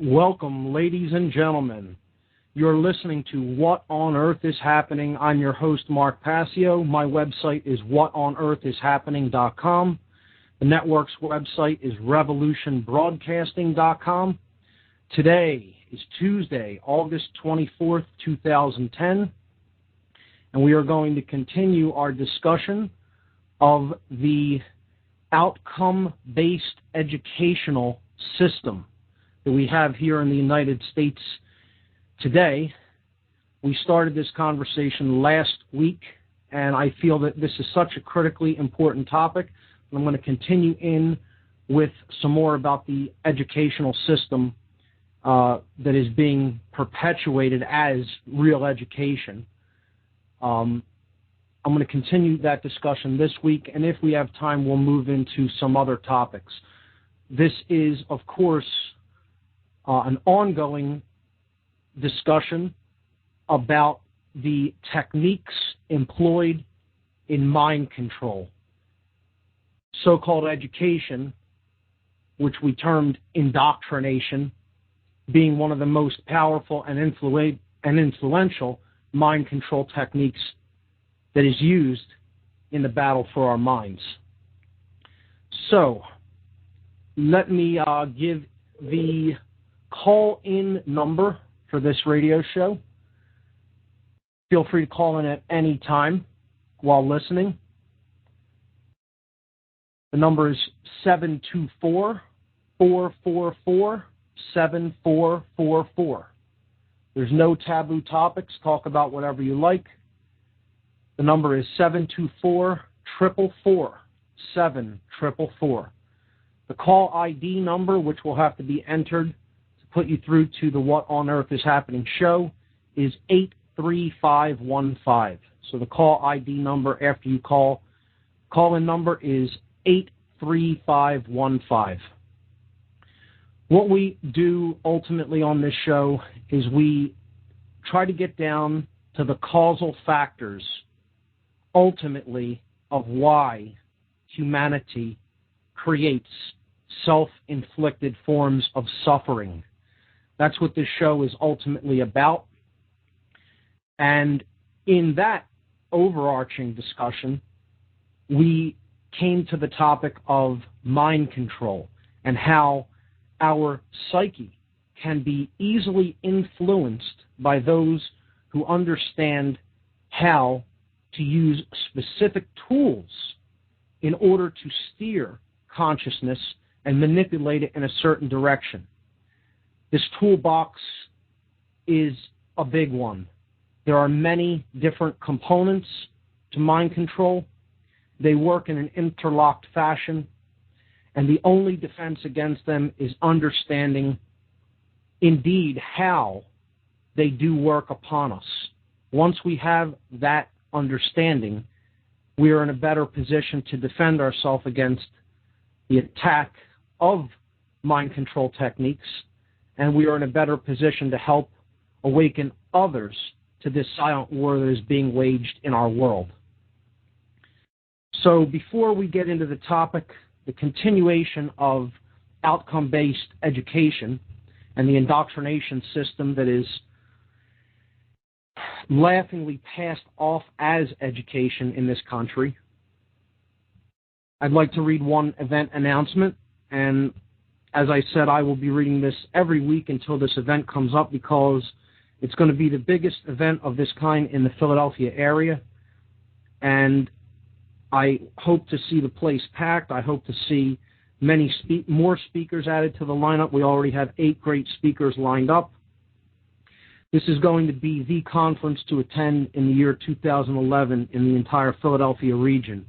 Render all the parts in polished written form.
Welcome, ladies and gentlemen. You're listening to What on Earth is Happening. I'm your host, Mark Passio. My website is whatonearthishappening.com. The network's website is revolutionbroadcasting.com. Today is Tuesday, August 24th, 2010, and we are going to continue our discussion of the outcome-based educational system that we have here in the United States today. We started this conversation last week, and I feel that this is such a critically important topic. I'm going to continue in with some more about the educational system that is being perpetuated as real education. I'm going to continue that discussion this week, and if we have time, we'll move into some other topics. This is, of course, an ongoing discussion about the techniques employed in mind control. So-called education, which we termed indoctrination, being one of the most powerful and influential mind control techniques that is used in the battle for our minds. So, let me give the call-in number for this radio show. Feel free to call in at any time while listening. The number is 724-444-7444. There's no taboo topics. Talk about whatever you like. The number is 724-444-7444. The call ID number, which will have to be entered put you through to the What on Earth is Happening show, is 83515. So the call ID number after you call-in number is 83515. What we do ultimately on this show is we try to get down to the causal factors, ultimately, of why humanity creates self-inflicted forms of suffering. That's what this show is ultimately about. And in that overarching discussion, we came to the topic of mind control and how our psyche can be easily influenced by those who understand how to use specific tools in order to steer consciousness and manipulate it in a certain direction. This toolbox is a big one. There are many different components to mind control. They work in an interlocked fashion, and the only defense against them is understanding, indeed, how they do work upon us. Once we have that understanding, we are in a better position to defend ourselves against the attack of mind control techniques, and we are in a better position to help awaken others to this silent war that is being waged in our world. So before we get into the topic, the continuation of outcome-based education and the indoctrination system that is laughingly passed off as education in this country, I'd like to read one event announcement, and as I said, I will be reading this every week until this event comes up because it's going to be the biggest event of this kind in the Philadelphia area, and I hope to see the place packed. I hope to see many more speakers added to the lineup. We already have 8 great speakers lined up. This is going to be the conference to attend in the year 2011 in the entire Philadelphia region.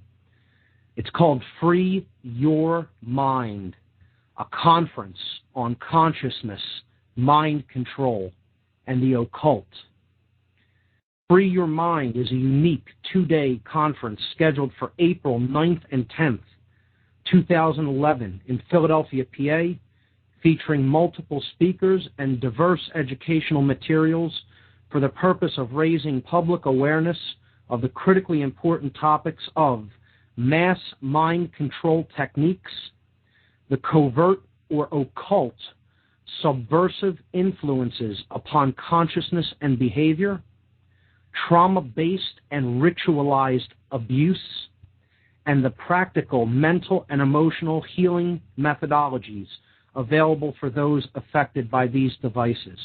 It's called Free Your Mind, a conference on consciousness, mind control, and the occult. Free Your Mind is a unique 2-day conference scheduled for April 9th and 10th, 2011 in Philadelphia, PA, featuring multiple speakers and diverse educational materials for the purpose of raising public awareness of the critically important topics of mass mind control techniques, the covert or occult subversive influences upon consciousness and behavior, trauma-based and ritualized abuse, and the practical mental and emotional healing methodologies available for those affected by these devices.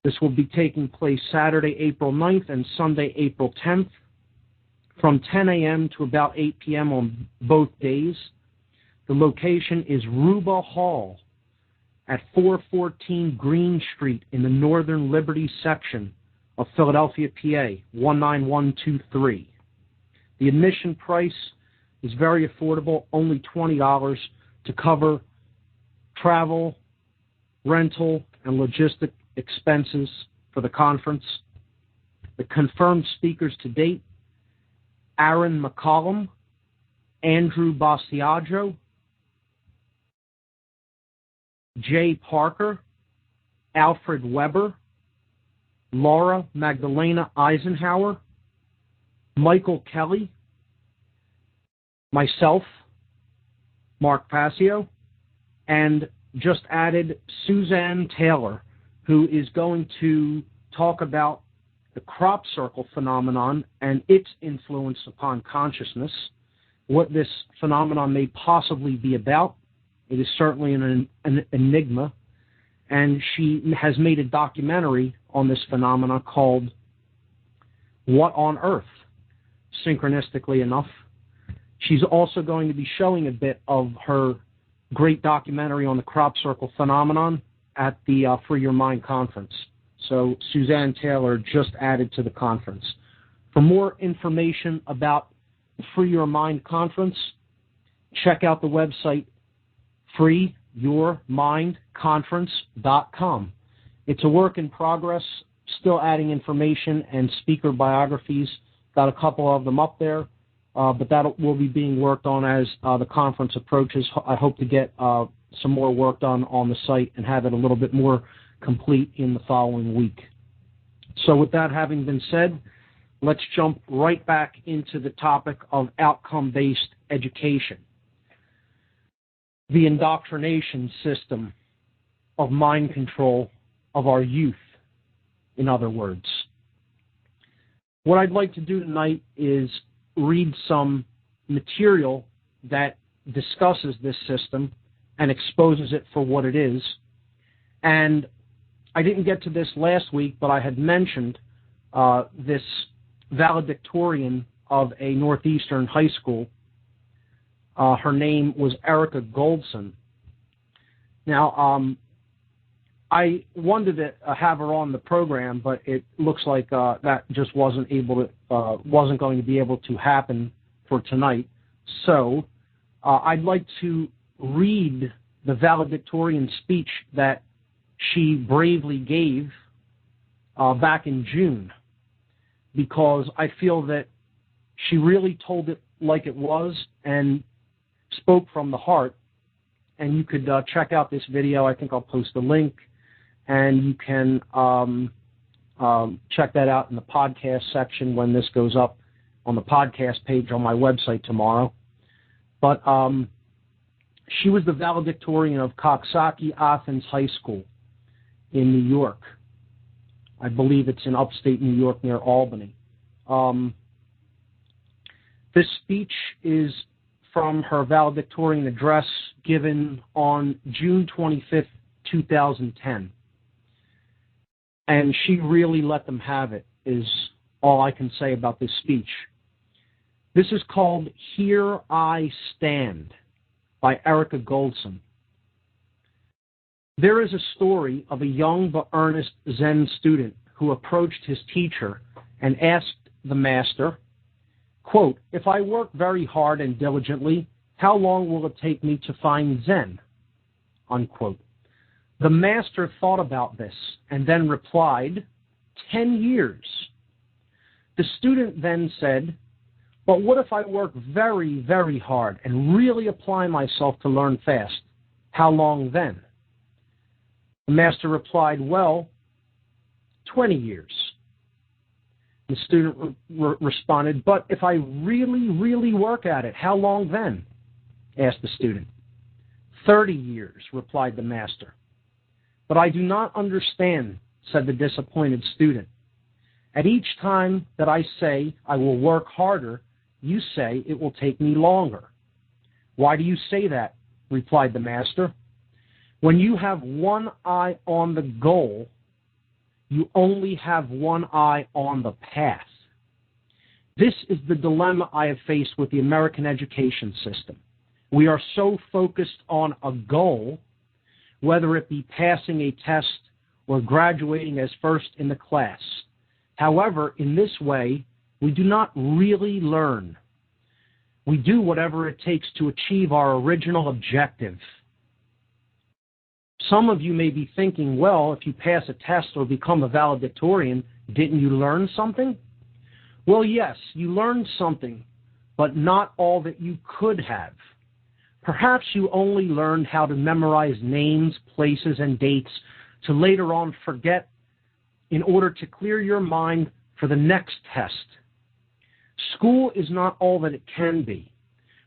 This will be taking place Saturday, April 9th and Sunday, April 10th, from 10 a.m. to about 8 p.m. on both days. The location is Ruba Hall at 414 Green Street in the Northern Liberty section of Philadelphia, PA, 19123. The admission price is very affordable, only $20 to cover travel, rental, and logistic expenses for the conference. The confirmed speakers to date: Aaron McCollum, Andrew Bastiaggio, Jay Parker, Alfred Weber, Laura Magdalena Eisenhower, Michael Kelly, myself, Mark Passio, and just added Suzanne Taylor, who is going to talk about the crop circle phenomenon and its influence upon consciousness, what this phenomenon may possibly be about. It is certainly an enigma, and she has made a documentary on this phenomenon called What on Earth, synchronistically enough. She's also going to be showing a bit of her great documentary on the crop circle phenomenon at the Free Your Mind conference. So Suzanne Taylor just added to the conference. For more information about the Free Your Mind conference, check out the website freeyourmindconference.com. It's a work in progress, still adding information and speaker biographies. Got a couple of them up there, but that will be being worked on as the conference approaches. I hope to get some more work done on the site and have it a little bit more complete in the following week. So with that having been said, let's jump right back into the topic of outcome-based education. The indoctrination system of mind control of our youth, in other words. What I'd like to do tonight is read some material that discusses this system and exposes it for what it is. And I didn't get to this last week, but I had mentioned this valedictorian of a Northeastern high school. Her name was Erica Goldson. Now, I wanted to have her on the program, but it looks like that just wasn't going to be able to happen for tonight. So I'd like to read the valedictorian speech that she bravely gave back in June, because I feel that she really told it like it was and spoke from the heart. And you could check out this video. I think I'll post a link, and you can check that out in the podcast section when this goes up on the podcast page on my website tomorrow. But she was the valedictorian of Coxsackie Athens High School in New York. I believe it's in upstate New York near Albany. This speech is from her valedictorian address given on June 25th, 2010. And she really let them have it, is all I can say about this speech. This is called Here I Stand by Erica Goldson. There is a story of a young but earnest Zen student who approached his teacher and asked the master, quote, "If I work very hard and diligently, how long will it take me to find Zen?" Unquote. The master thought about this and then replied, 10 years. The student then said, "But what if I work very, very hard and really apply myself to learn fast? How long then?" The master replied, "Well, 20 years. The student responded, "But if I really, really work at it, how long then?" asked the student. 30 years, replied the master. "But I do not understand," said the disappointed student. "At each time that I say I will work harder, you say it will take me longer." "Why do you say that?" replied the master. "When you have one eye on the goal, you only have one eye on the path." This is the dilemma I have faced with the American education system. We are so focused on a goal, whether it be passing a test or graduating as first in the class. However, in this way, we do not really learn. We do whatever it takes to achieve our original objective. Some of you may be thinking, well, if you pass a test or become a valedictorian, didn't you learn something? Well, yes, you learned something, but not all that you could have. Perhaps you only learned how to memorize names, places, and dates to later on forget in order to clear your mind for the next test. School is not all that it can be.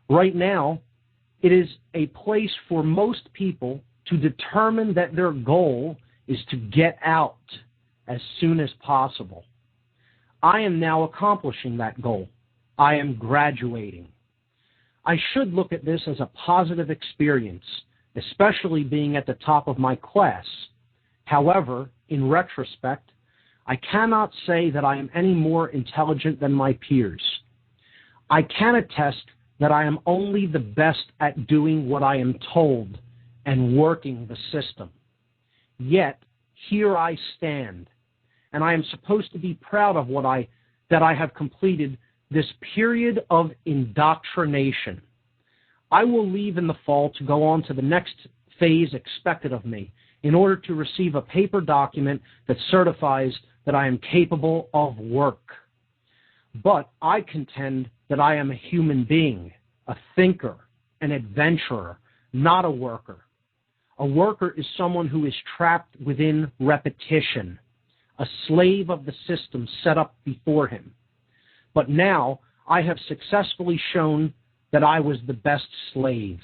Right now, it is a place for most people to determine that their goal is to get out as soon as possible. I am now accomplishing that goal. I am graduating. I should look at this as a positive experience, especially being at the top of my class. However, in retrospect, I cannot say that I am any more intelligent than my peers. I can attest that I am only the best at doing what I am told and working the system. Yet, here I stand, and I am supposed to be proud of that I have completed this period of indoctrination. I will leave in the fall to go on to the next phase expected of me in order to receive a paper document that certifies that I am capable of work. But I contend that I am a human being, a thinker, an adventurer, not a worker. A worker is someone who is trapped within repetition, a slave of the system set up before him. But now I have successfully shown that I was the best slave.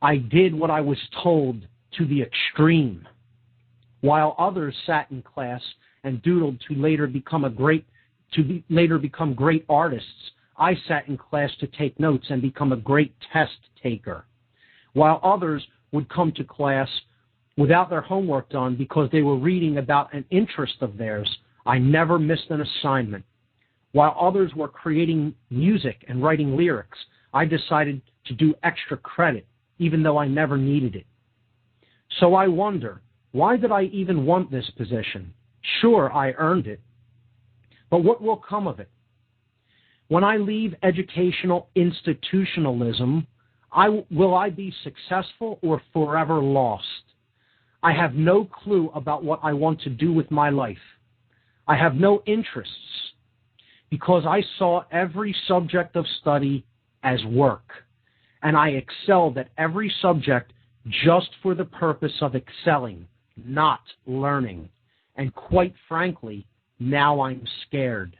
I did what I was told to the extreme. While others sat in class and doodled to later become great artists, I sat in class to take notes and become a great test taker. While others would come to class without their homework done because they were reading about an interest of theirs, I never missed an assignment. While others were creating music and writing lyrics, I decided to do extra credit, even though I never needed it. So I wonder, why did I even want this position? Sure, I earned it. But what will come of it? When I leave educational institutionalism, will I be successful or forever lost? I have no clue about what I want to do with my life. I have no interests because I saw every subject of study as work, and I excelled at every subject just for the purpose of excelling, not learning. And quite frankly, now I'm scared.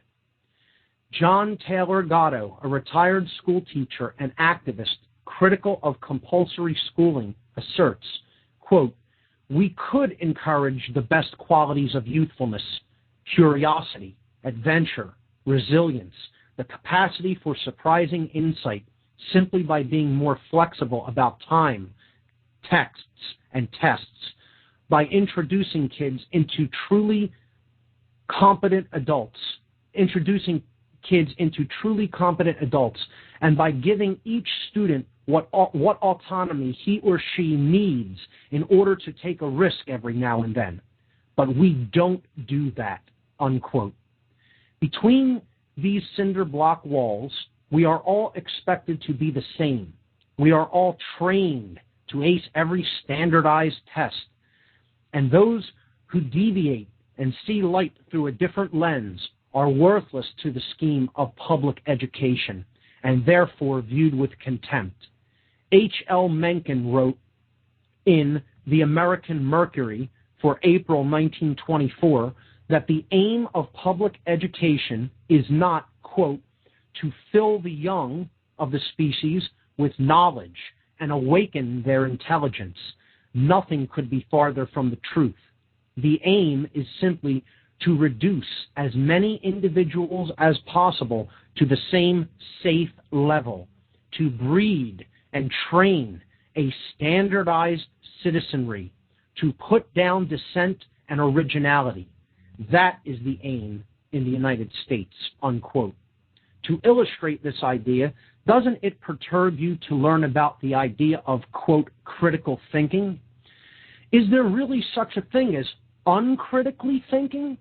John Taylor Gatto, a retired school teacher and activist critical of compulsory schooling, asserts, quote, "We could encourage the best qualities of youthfulness, curiosity, adventure, resilience, the capacity for surprising insight simply by being more flexible about time, texts, and tests, by introducing kids into truly competent adults, and by giving each student what autonomy he or she needs in order to take a risk every now and then. But we don't do that," unquote. Between these cinder block walls, we are all expected to be the same. We are all trained to ace every standardized test. And those who deviate and see light through a different lens are worthless to the scheme of public education and therefore viewed with contempt. H.L. Mencken wrote in The American Mercury for April 1924 that the aim of public education is not, quote, "to fill the young of the species with knowledge and awaken their intelligence, Nothing could be farther from the truth. The aim is simply to reduce as many individuals as possible to the same safe level, to breed and train a standardized citizenry, to put down dissent and originality. That is the aim in the United States, unquote. To illustrate this idea, doesn't it perturb you to learn about the idea of, quote, critical thinking? Is there really such a thing as uncritically thinking?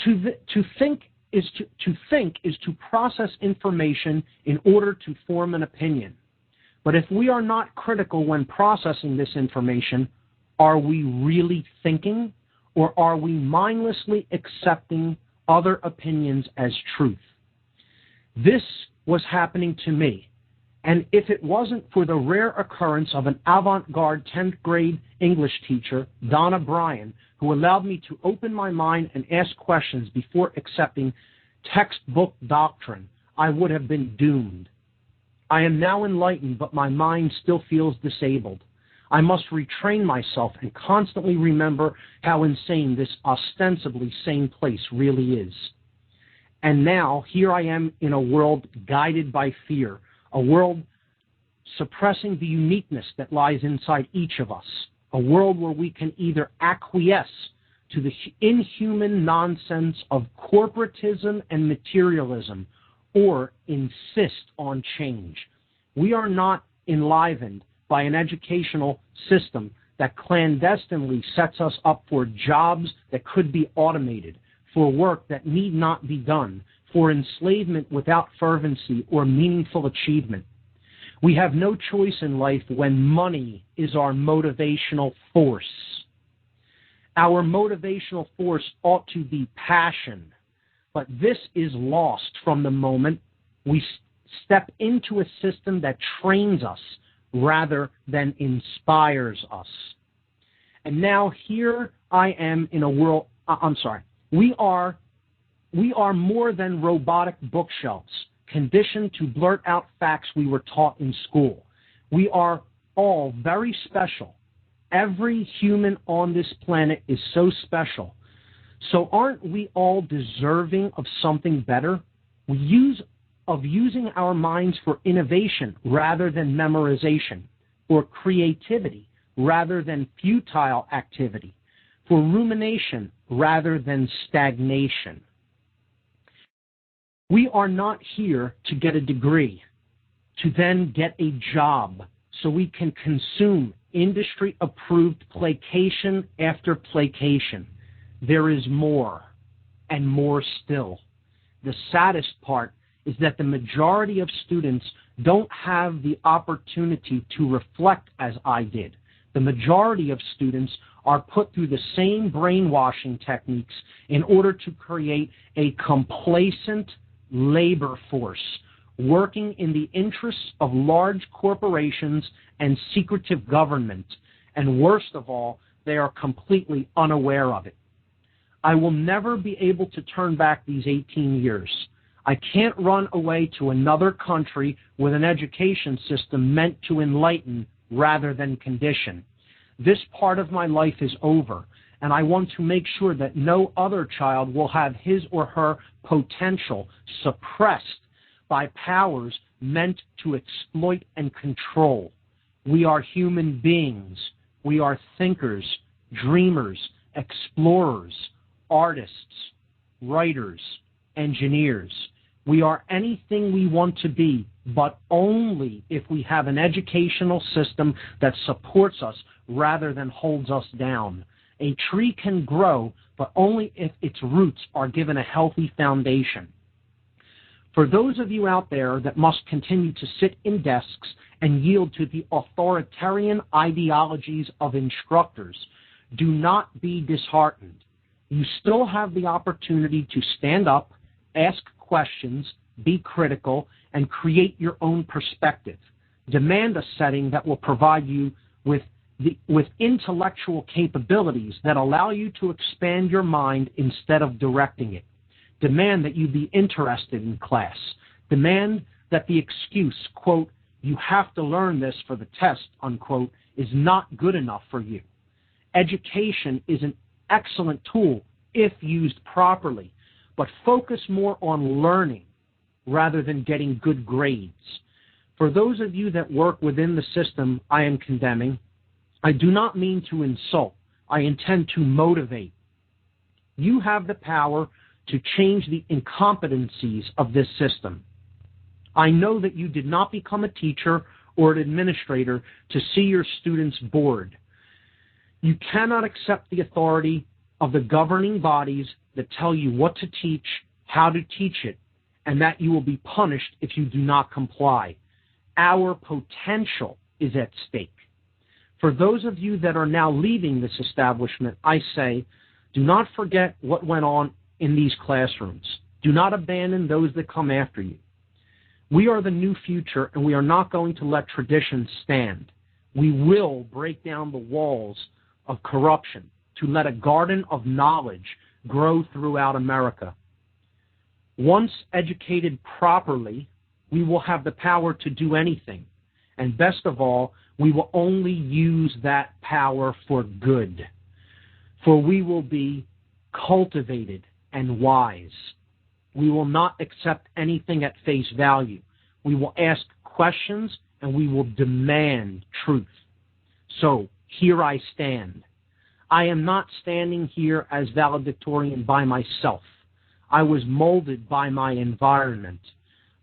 To think is to process information in order to form an opinion. But if we are not critical when processing this information, are we really thinking, or are we mindlessly accepting other opinions as truth? This was happening to me, and if it wasn't for the rare occurrence of an avant-garde 10th grade English teacher, Donna Bryan, who allowed me to open my mind and ask questions before accepting textbook doctrine, I would have been doomed. I am now enlightened, but my mind still feels disabled. I must retrain myself and constantly remember how insane this ostensibly sane place really is. And now, here I am in a world guided by fear, a world suppressing the uniqueness that lies inside each of us, a world where we can either acquiesce to the inhuman nonsense of corporatism and materialism or insist on change. We are not enlivened by an educational system that clandestinely sets us up for jobs that could be automated, for work that need not be done, for enslavement without fervency or meaningful achievement. We have no choice in life when money is our motivational force. Our motivational force ought to be passion, but this is lost from the moment we step into a system that trains us rather than inspires us. And now here I am in a world, we are more than robotic bookshelves, conditioned to blurt out facts we were taught in school. We are all very special. Every human on this planet is so special. So aren't we all deserving of something better? Using our minds for innovation rather than memorization, or creativity rather than futile activity, for rumination rather than stagnation. We are not here to get a degree, to then get a job so we can consume industry-approved placation after placation. There is more, and more still. The saddest part is that the majority of students don't have the opportunity to reflect as I did. The majority of students are put through the same brainwashing techniques in order to create a complacent labor force working in the interests of large corporations and secretive government, and worst of all, they are completely unaware of it. I will never be able to turn back these 18 years. I can't run away to another country with an education system meant to enlighten rather than condition. This part of my life is over, and I want to make sure that no other child will have his or her potential suppressed by powers meant to exploit and control. We are human beings. We are thinkers, dreamers, explorers, artists, writers, engineers. We are anything we want to be, but only if we have an educational system that supports us rather than holds us down. A tree can grow, but only if its roots are given a healthy foundation. For those of you out there that must continue to sit in desks and yield to the authoritarian ideologies of instructors, do not be disheartened. You still have the opportunity to stand up, ask questions, be critical, and create your own perspective. Demand a setting that will provide you with intellectual capabilities that allow you to expand your mind instead of directing it. Demand that you be interested in class. Demand that the excuse, quote, "you have to learn this for the test," unquote, is not good enough for you. Education is an excellent tool if used properly, but focus more on learning rather than getting good grades. For those of you that work within the system I am condemning, I do not mean to insult. I intend to motivate. You have the power to change the incompetencies of this system. I know that you did not become a teacher or an administrator to see your students bored. You cannot accept the authority of the governing bodies that tell you what to teach, how to teach it, and that you will be punished if you do not comply. Our potential is at stake. For those of you that are now leaving this establishment, I say, do not forget what went on in these classrooms. Do not abandon those that come after you. We are the new future, and we are not going to let tradition stand. We will break down the walls of corruption to let a garden of knowledge grow throughout America. Once educated properly, we will have the power to do anything. And best of all, we will only use that power for good. For we will be cultivated and wise. We will not accept anything at face value. We will ask questions and we will demand truth. So here I stand. I am not standing here as valedictorian by myself. I was molded by my environment,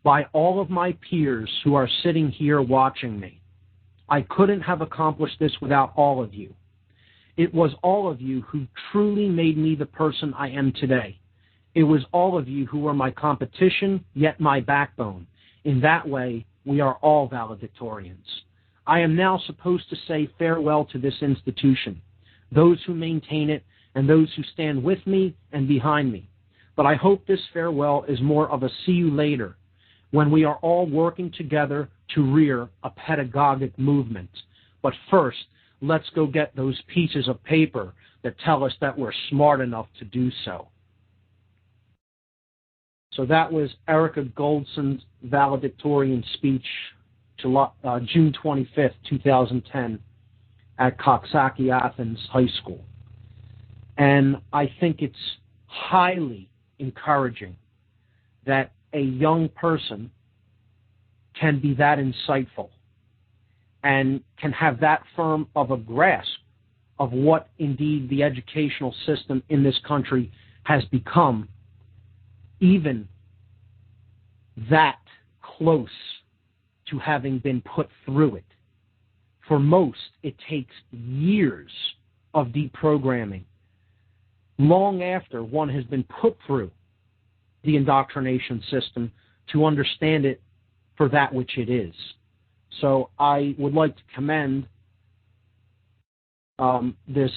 by all of my peers who are sitting here watching me. I couldn't have accomplished this without all of you. It was all of you who truly made me the person I am today. It was all of you who were my competition, yet my backbone. In that way, we are all valedictorians. I am now supposed to say farewell to this institution, those who maintain it, and those who stand with me and behind me. But I hope this farewell is more of a see you later, when we are all working together to rear a pedagogic movement. But first, let's go get those pieces of paper that tell us that we're smart enough to do so. So that was Erica Goldson's valedictorian speech, June 25th, 2010, at Coxsackie Athens High School. And I think it's highly encouraging that a young person can be that insightful and can have that firm of a grasp of what indeed the educational system in this country has become, even that close to having been put through it. For most, it takes years of deprogramming, long after one has been put through the indoctrination system, to understand it for that which it is. So I would like to commend this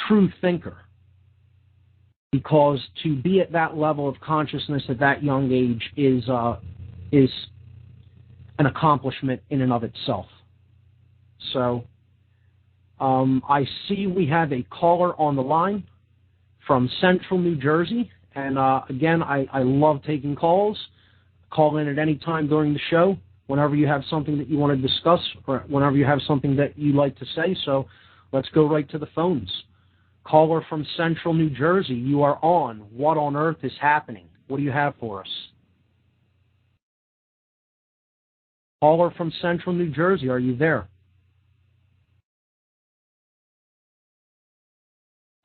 true thinker, because to be at that level of consciousness at that young age is an accomplishment in and of itself. So I see we have a caller on the line from Central New Jersey. And again, I love taking calls. Call in at any time during the show, whenever you have something that you want to discuss, or whenever you have something that you like to say. So let's go right to the phones. Caller from Central New Jersey, you are on. What on earth is happening? What do you have for us? Caller from Central New Jersey, are you there?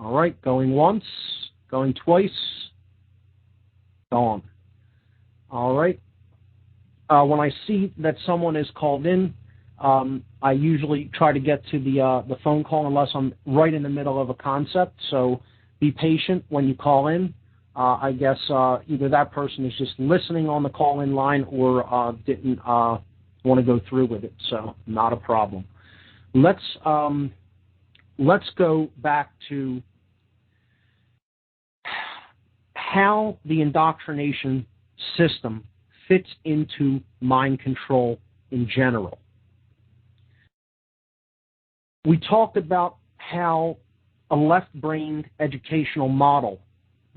All right, going once, going twice, gone. All right. When I see that someone is called in, I usually try to get to the phone call unless I'm right in the middle of a concept. So be patient when you call in. I guess either that person is just listening on the call-in line or didn't want to go through with it. So not a problem. Let's go back to how the indoctrination system fits into mind control in general. We talked about how a left-brained educational model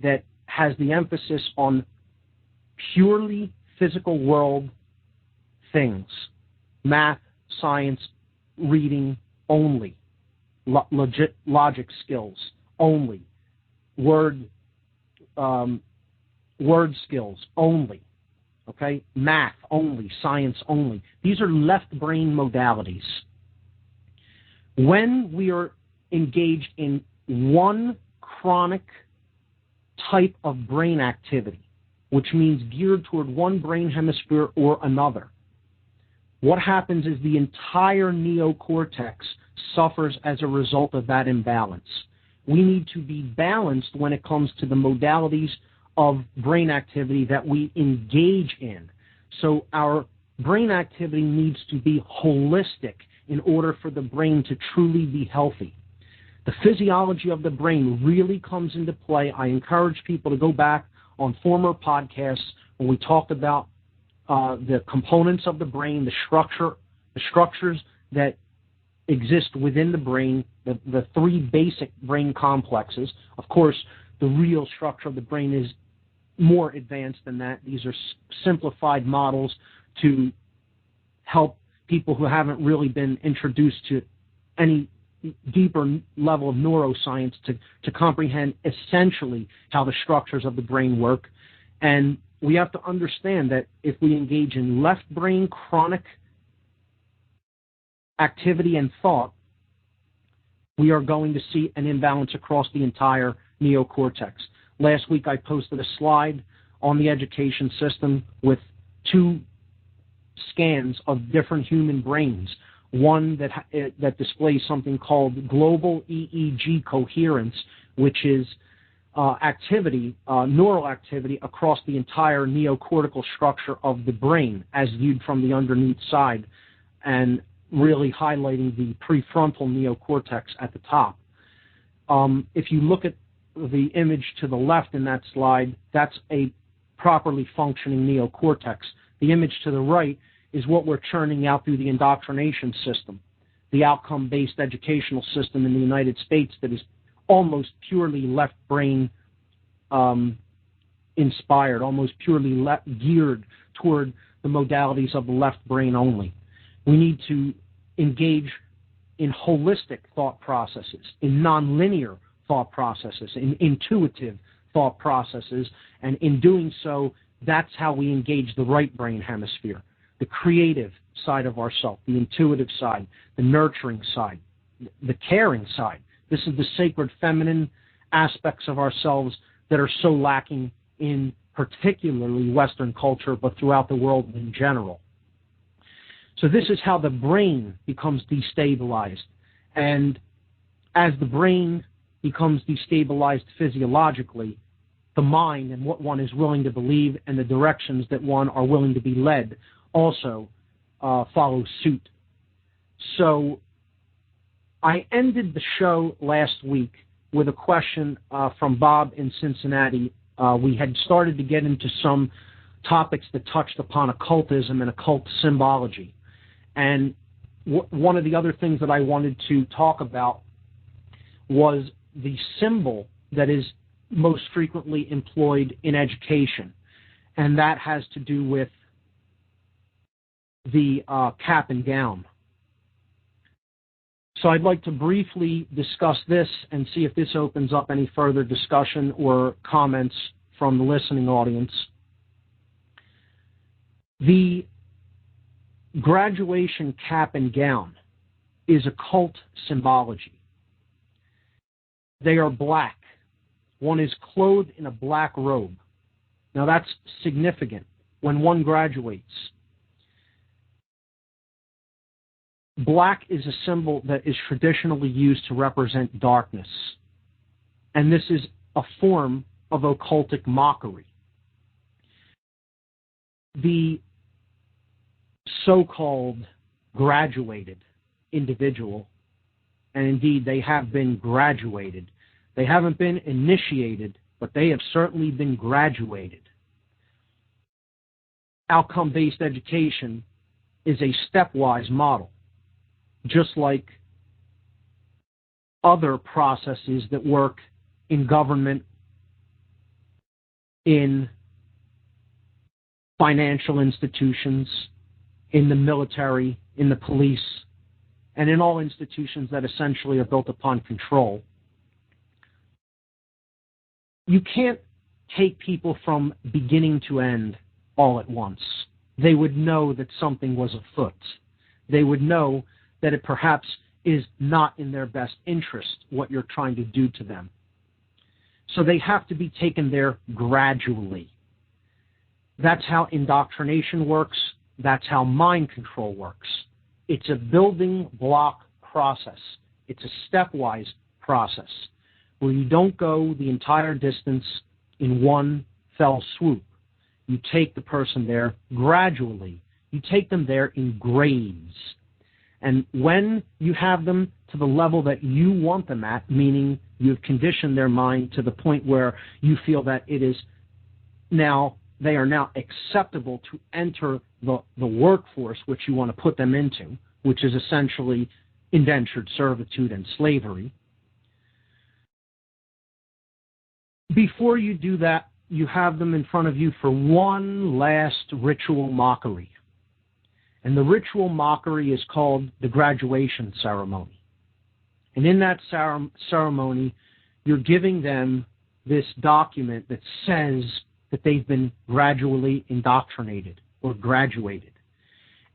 that has the emphasis on purely physical world things, math, science reading only, logic skills only, word skills only, okay, math only, science only. These are left brain modalities. When we are engaged in one chronic type of brain activity, which means geared toward one brain hemisphere or another, what happens is the entire neocortex suffers as a result of that imbalance. We need to be balanced when it comes to the modalities of brain activity that we engage in. So our brain activity needs to be holistic in order for the brain to truly be healthy. The physiology of the brain really comes into play. I encourage people to go back on former podcasts when we talked about the components of the brain, the structures that exist within the brain, the three basic brain complexes. Of course, the real structure of the brain is more advanced than that. These are simplified models to help people who haven't really been introduced to any deeper level of neuroscience to comprehend essentially how the structures of the brain work. And we have to understand that if we engage in left brain chronic activity and thought, we are going to see an imbalance across the entire neocortex. Last week I posted a slide on the education system with two scans of different human brains. One that displays something called global EEG coherence, which is neural activity across the entire neocortical structure of the brain as viewed from the underneath side, and really highlighting the prefrontal neocortex at the top. If you look at the image to the left in that slide, that's a properly functioning neocortex. The image to the right is what we're churning out through the indoctrination system, the outcome-based educational system in the United States that is almost purely left brain inspired, almost purely geared toward the modalities of the left brain only. We need to engage in holistic thought processes, in nonlinear thought processes, in intuitive thought processes, and in doing so, that's how we engage the right brain hemisphere, the creative side of ourself, the intuitive side, the nurturing side, the caring side. This is the sacred feminine aspects of ourselves that are so lacking in particularly Western culture, but throughout the world in general. So this is how the brain becomes destabilized. And as the brain becomes destabilized physiologically, the mind and what one is willing to believe and the directions that one are willing to be led also follow suit. So I ended the show last week with a question from Bob in Cincinnati. We had started to get into some topics that touched upon occultism and occult symbology. And one of the other things that I wanted to talk about was the symbol that is most frequently employed in education, and that has to do with the cap and gown. So I'd like to briefly discuss this and see if this opens up any further discussion or comments from the listening audience. The graduation cap and gown is occult symbology. They are black. One is clothed in a black robe. Now that's significant when one graduates. Black is a symbol that is traditionally used to represent darkness. And this is a form of occultic mockery. The so-called graduated individual, and indeed they have been graduated. They haven't been initiated, but they have certainly been graduated. Outcome-based education is a stepwise model, just like other processes that work in government, in financial institutions, in the military, in the police, and in all institutions that essentially are built upon control. You can't take people from beginning to end all at once. They would know that something was afoot. They would know that it perhaps is not in their best interest what you're trying to do to them. So they have to be taken there gradually. That's how indoctrination works. That's how mind control works. It's a building block process. It's a stepwise process where you don't go the entire distance in one fell swoop. You take the person there gradually. You take them there in grades. And when you have them to the level that you want them at, meaning you've conditioned their mind to the point where you feel that it is now, they are now acceptable to enter the workforce which you want to put them into, which is essentially indentured servitude and slavery. Before you do that, you have them in front of you for one last ritual mockery. And the ritual mockery is called the graduation ceremony. And in that ceremony, you're giving them this document that says that they've been gradually indoctrinated or graduated,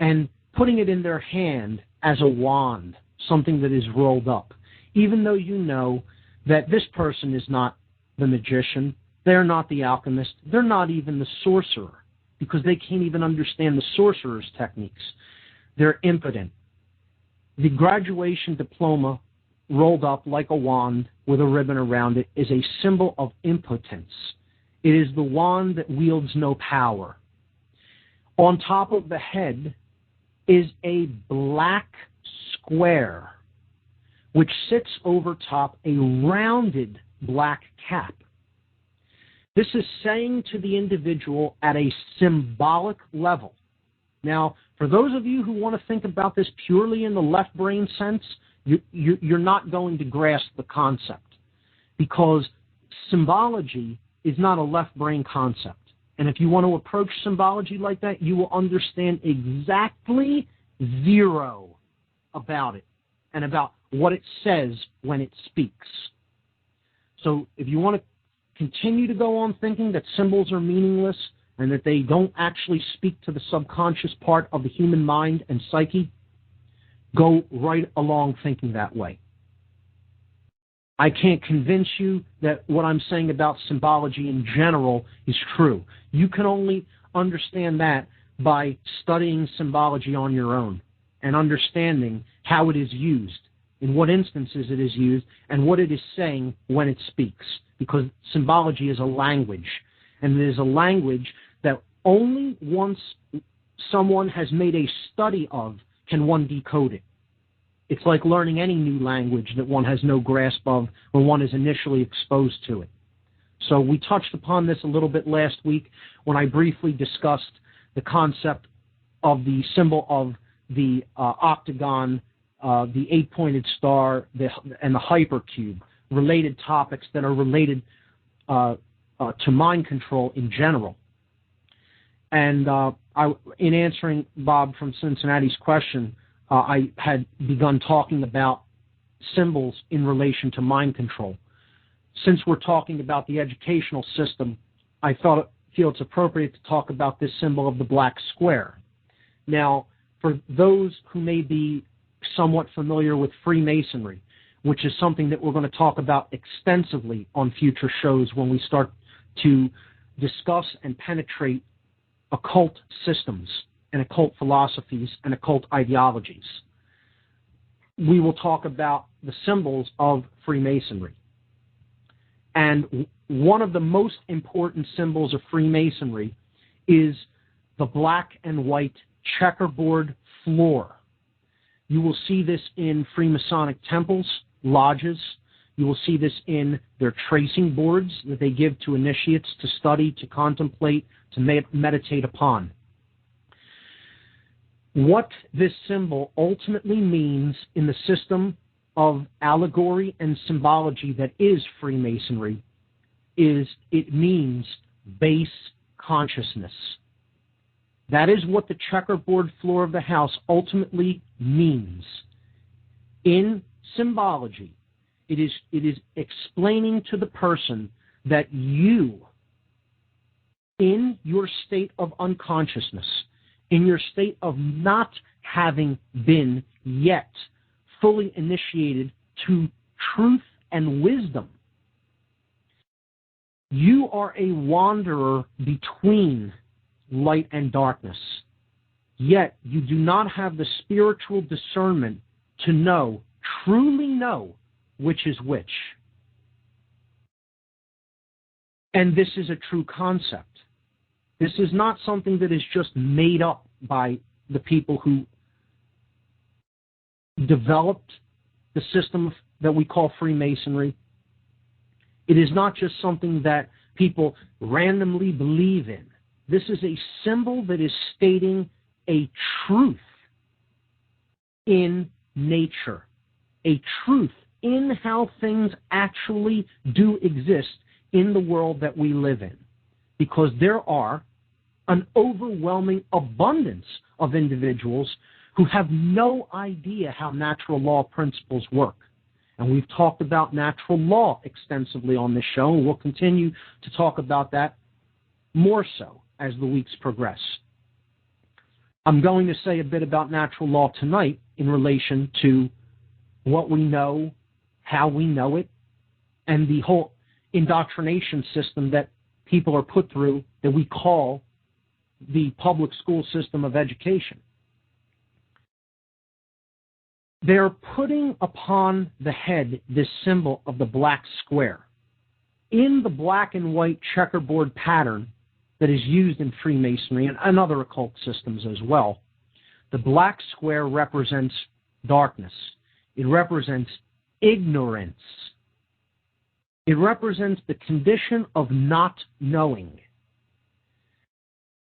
and putting it in their hand as a wand, something that is rolled up, even though you know that this person is not the magician, they're not the alchemist, they're not even the sorcerer, because they can't even understand the sorcerer's techniques. They're impotent. The graduation diploma rolled up like a wand with a ribbon around it is a symbol of impotence. It is the wand that wields no power. On top of the head is a black square which sits over top a rounded black cap. This is saying to the individual at a symbolic level. Now, for those of you who want to think about this purely in the left brain sense, you're not going to grasp the concept, because symbology is not a left brain concept. And if you want to approach symbology like that, you will understand exactly zero about it and about what it says when it speaks. So if you want to continue to go on thinking that symbols are meaningless and that they don't actually speak to the subconscious part of the human mind and psyche, go right along thinking that way. I can't convince you that what I'm saying about symbology in general is true. You can only understand that by studying symbology on your own and understanding how it is used, in what instances it is used, and what it is saying when it speaks. Because symbology is a language, and it is a language that only once someone has made a study of can one decode it. It's like learning any new language that one has no grasp of when one is initially exposed to it. So we touched upon this a little bit last week when I briefly discussed the concept of the symbol of the octagon, the eight-pointed star, and the hypercube, related topics that are related to mind control in general. And in answering Bob from Cincinnati's question, I had begun talking about symbols in relation to mind control. Since we're talking about the educational system, I feel it's appropriate to talk about this symbol of the black square. Now, for those who may be somewhat familiar with Freemasonry, which is something that we're going to talk about extensively on future shows when we start to discuss and penetrate occult systems and occult philosophies and occult ideologies. We will talk about the symbols of Freemasonry. And one of the most important symbols of Freemasonry is the black and white checkerboard floor. You will see this in Freemasonic temples, lodges. You will see this in their tracing boards that they give to initiates to study, to contemplate, to meditate upon. What this symbol ultimately means in the system of allegory and symbology that is Freemasonry is it means base consciousness. That is what the checkerboard floor of the house ultimately means. In symbology, it is explaining to the person that you, in your state of unconsciousness, in your state of not having been yet fully initiated to truth and wisdom, you are a wanderer between light and darkness. Yet you do not have the spiritual discernment to know, truly know, which is which. And this is a true concept. This is not something that is just made up by the people who developed the system that we call Freemasonry. It is not just something that people randomly believe in. This is a symbol that is stating a truth in nature, a truth in how things actually do exist in the world that we live in. Because there are an overwhelming abundance of individuals who have no idea how natural law principles work. And we've talked about natural law extensively on this show, and we'll continue to talk about that more so as the weeks progress. I'm going to say a bit about natural law tonight in relation to what we know, how we know it, and the whole indoctrination system that people are put through that we call the public school system of education. They're putting upon the head this symbol of the black square. In the black and white checkerboard pattern that is used in Freemasonry and other occult systems as well, the black square represents darkness. It represents ignorance. It represents the condition of not knowing.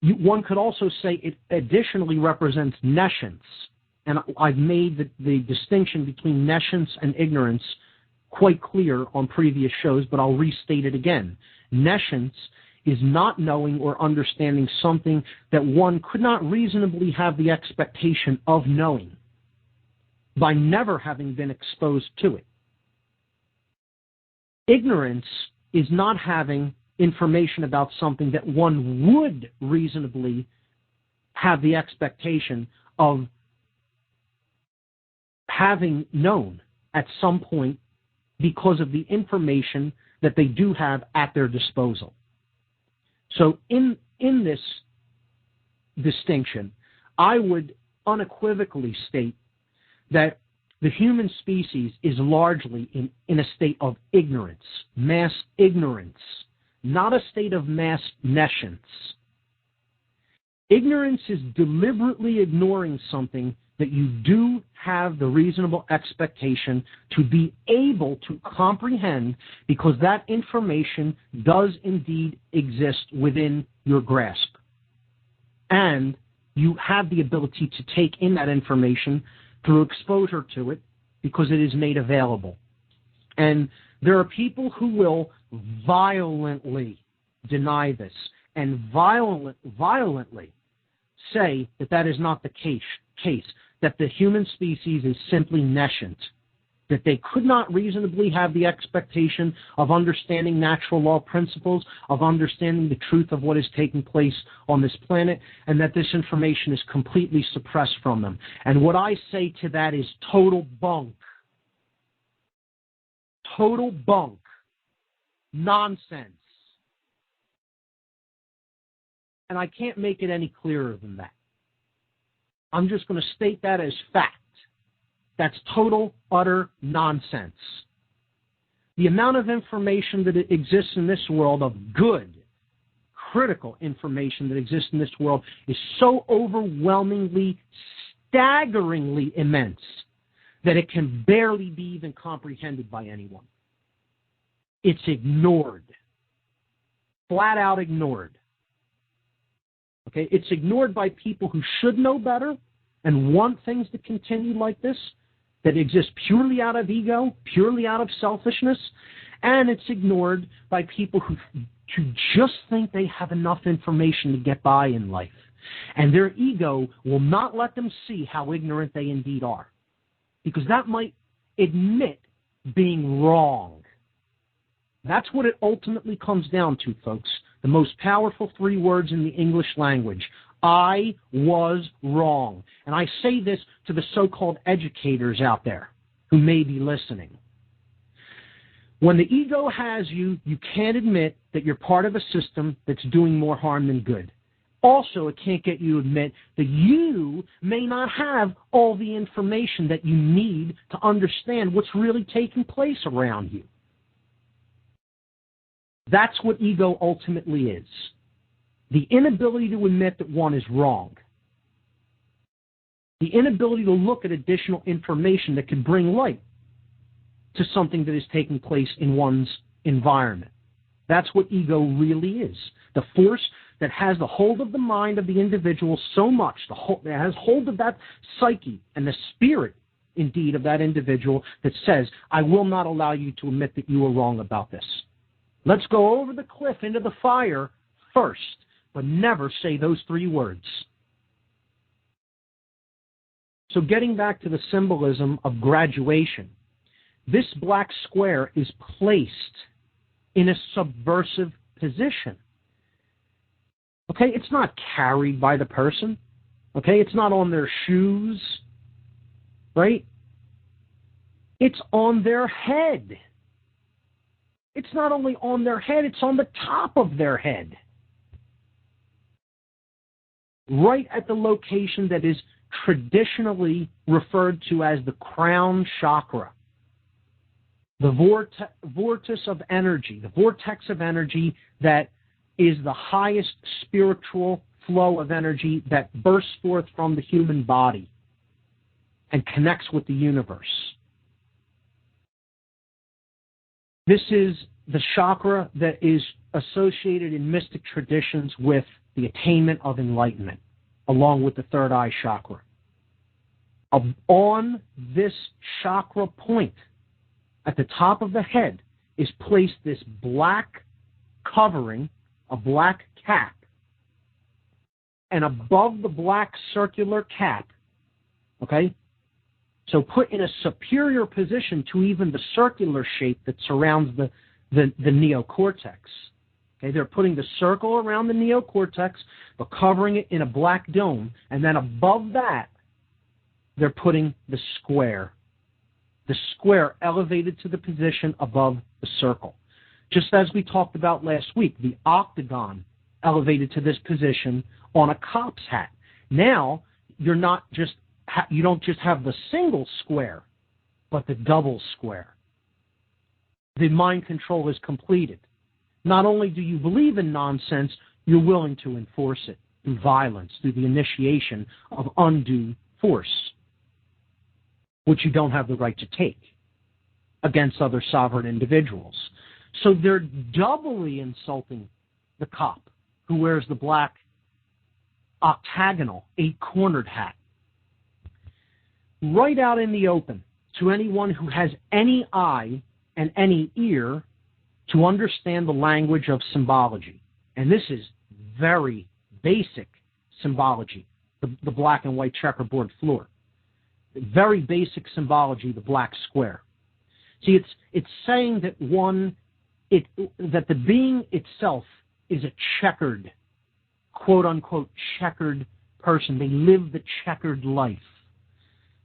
One could also say it additionally represents nescience. And I've made the distinction between nescience and ignorance quite clear on previous shows, but I'll restate it again. Nescience is not knowing or understanding something that one could not reasonably have the expectation of knowing by never having been exposed to it. Ignorance is not having information about something that one would reasonably have the expectation of having known at some point because of the information that they do have at their disposal. So in this distinction, I would unequivocally state that the human species is largely in a state of ignorance, mass ignorance, not a state of mass nescience. Ignorance is deliberately ignoring something that you do have the reasonable expectation to be able to comprehend, because that information does indeed exist within your grasp. And you have the ability to take in that information through exposure to it because it is made available. And there are people who will violently deny this and violently say that that is not the case, that the human species is simply nescient, that they could not reasonably have the expectation of understanding natural law principles, of understanding the truth of what is taking place on this planet, and that this information is completely suppressed from them. And what I say to that is total bunk. Total bunk. Nonsense. And I can't make it any clearer than that. I'm just going to state that as fact. That's total, utter nonsense. The amount of information that exists in this world, of good, critical information that exists in this world, is so overwhelmingly, staggeringly immense that it can barely be even comprehended by anyone. It's ignored. Flat out ignored. Okay, it's ignored by people who should know better and want things to continue like this, that exist purely out of ego, purely out of selfishness, and it's ignored by people who just think they have enough information to get by in life, And their ego will not let them see how ignorant they indeed are, because that might admit being wrong. That's what it ultimately comes down to, folks. The most powerful 3 words in the English language. I was wrong. And I say this to the so-called educators out there who may be listening. When the ego has you, you can't admit that you're part of a system that's doing more harm than good. Also, it can't get you to admit that you may not have all the information that you need to understand what's really taking place around you. That's what ego ultimately is. The inability to admit that one is wrong. The inability to look at additional information that can bring light to something that is taking place in one's environment. That's what ego really is. The force that has the hold of the mind of the individual so much, that has hold of that psyche and the spirit, indeed, of that individual that says, I will not allow you to admit that you are wrong about this. Let's go over the cliff into the fire first, but never say those 3 words. So getting back to the symbolism of graduation, this black square is placed in a subversive position. Okay, it's not carried by the person. Okay, it's not on their shoes, right? It's on their head. It's not only on their head, it's on the top of their head. Right at the location that is traditionally referred to as the crown chakra. The vortex of energy, the vortex of energy that is the highest spiritual flow of energy that bursts forth from the human body and connects with the universe. This is the chakra that is associated in mystic traditions with the attainment of enlightenment, along with the third eye chakra. On this chakra point, at the top of the head, is placed this black covering, a black cap. And above the black circular cap, okay, so put in a superior position to even the circular shape that surrounds the neocortex. Okay, they're putting the circle around the neocortex, but covering it in a black dome. And then above that, they're putting the square. The square elevated to the position above the circle. Just as we talked about last week, the octagon elevated to this position on a cop's hat. Now, you don't just have the single square, but the double square. The mind control is completed. Not only do you believe in nonsense, you're willing to enforce it through violence, through the initiation of undue force, which you don't have the right to take against other sovereign individuals. So they're doubly insulting the cop who wears the black octagonal, 8-cornered hat. Right out in the open to anyone who has any eye and any ear to understand the language of symbology. And this is very basic symbology, the black and white checkerboard floor. Very basic symbology, the black square. See, it's saying that that the being itself is a checkered, quote-unquote, checkered person. They live the checkered life.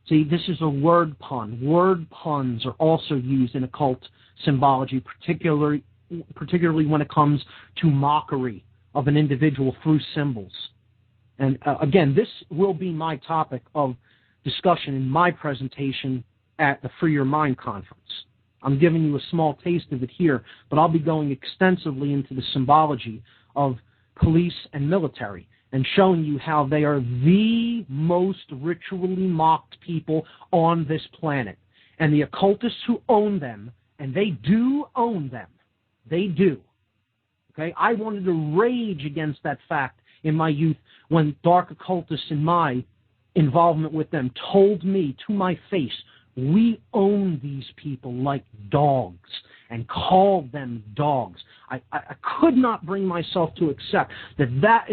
See, this is a word pun. Word puns are also used in occult symbology, particularly when it comes to mockery of an individual through symbols. And again, this will be my topic of discussion in my presentation at the Free Your Mind conference. I'm giving you a small taste of it here, but I'll be going extensively into the symbology of police and military and showing you how they are the most ritually mocked people on this planet. And the occultists who own them, and they do own them, they do. Okay, I wanted to rage against that fact in my youth when dark occultists in my involvement with them told me to my face, we own these people like dogs and called them dogs. I could not bring myself to accept that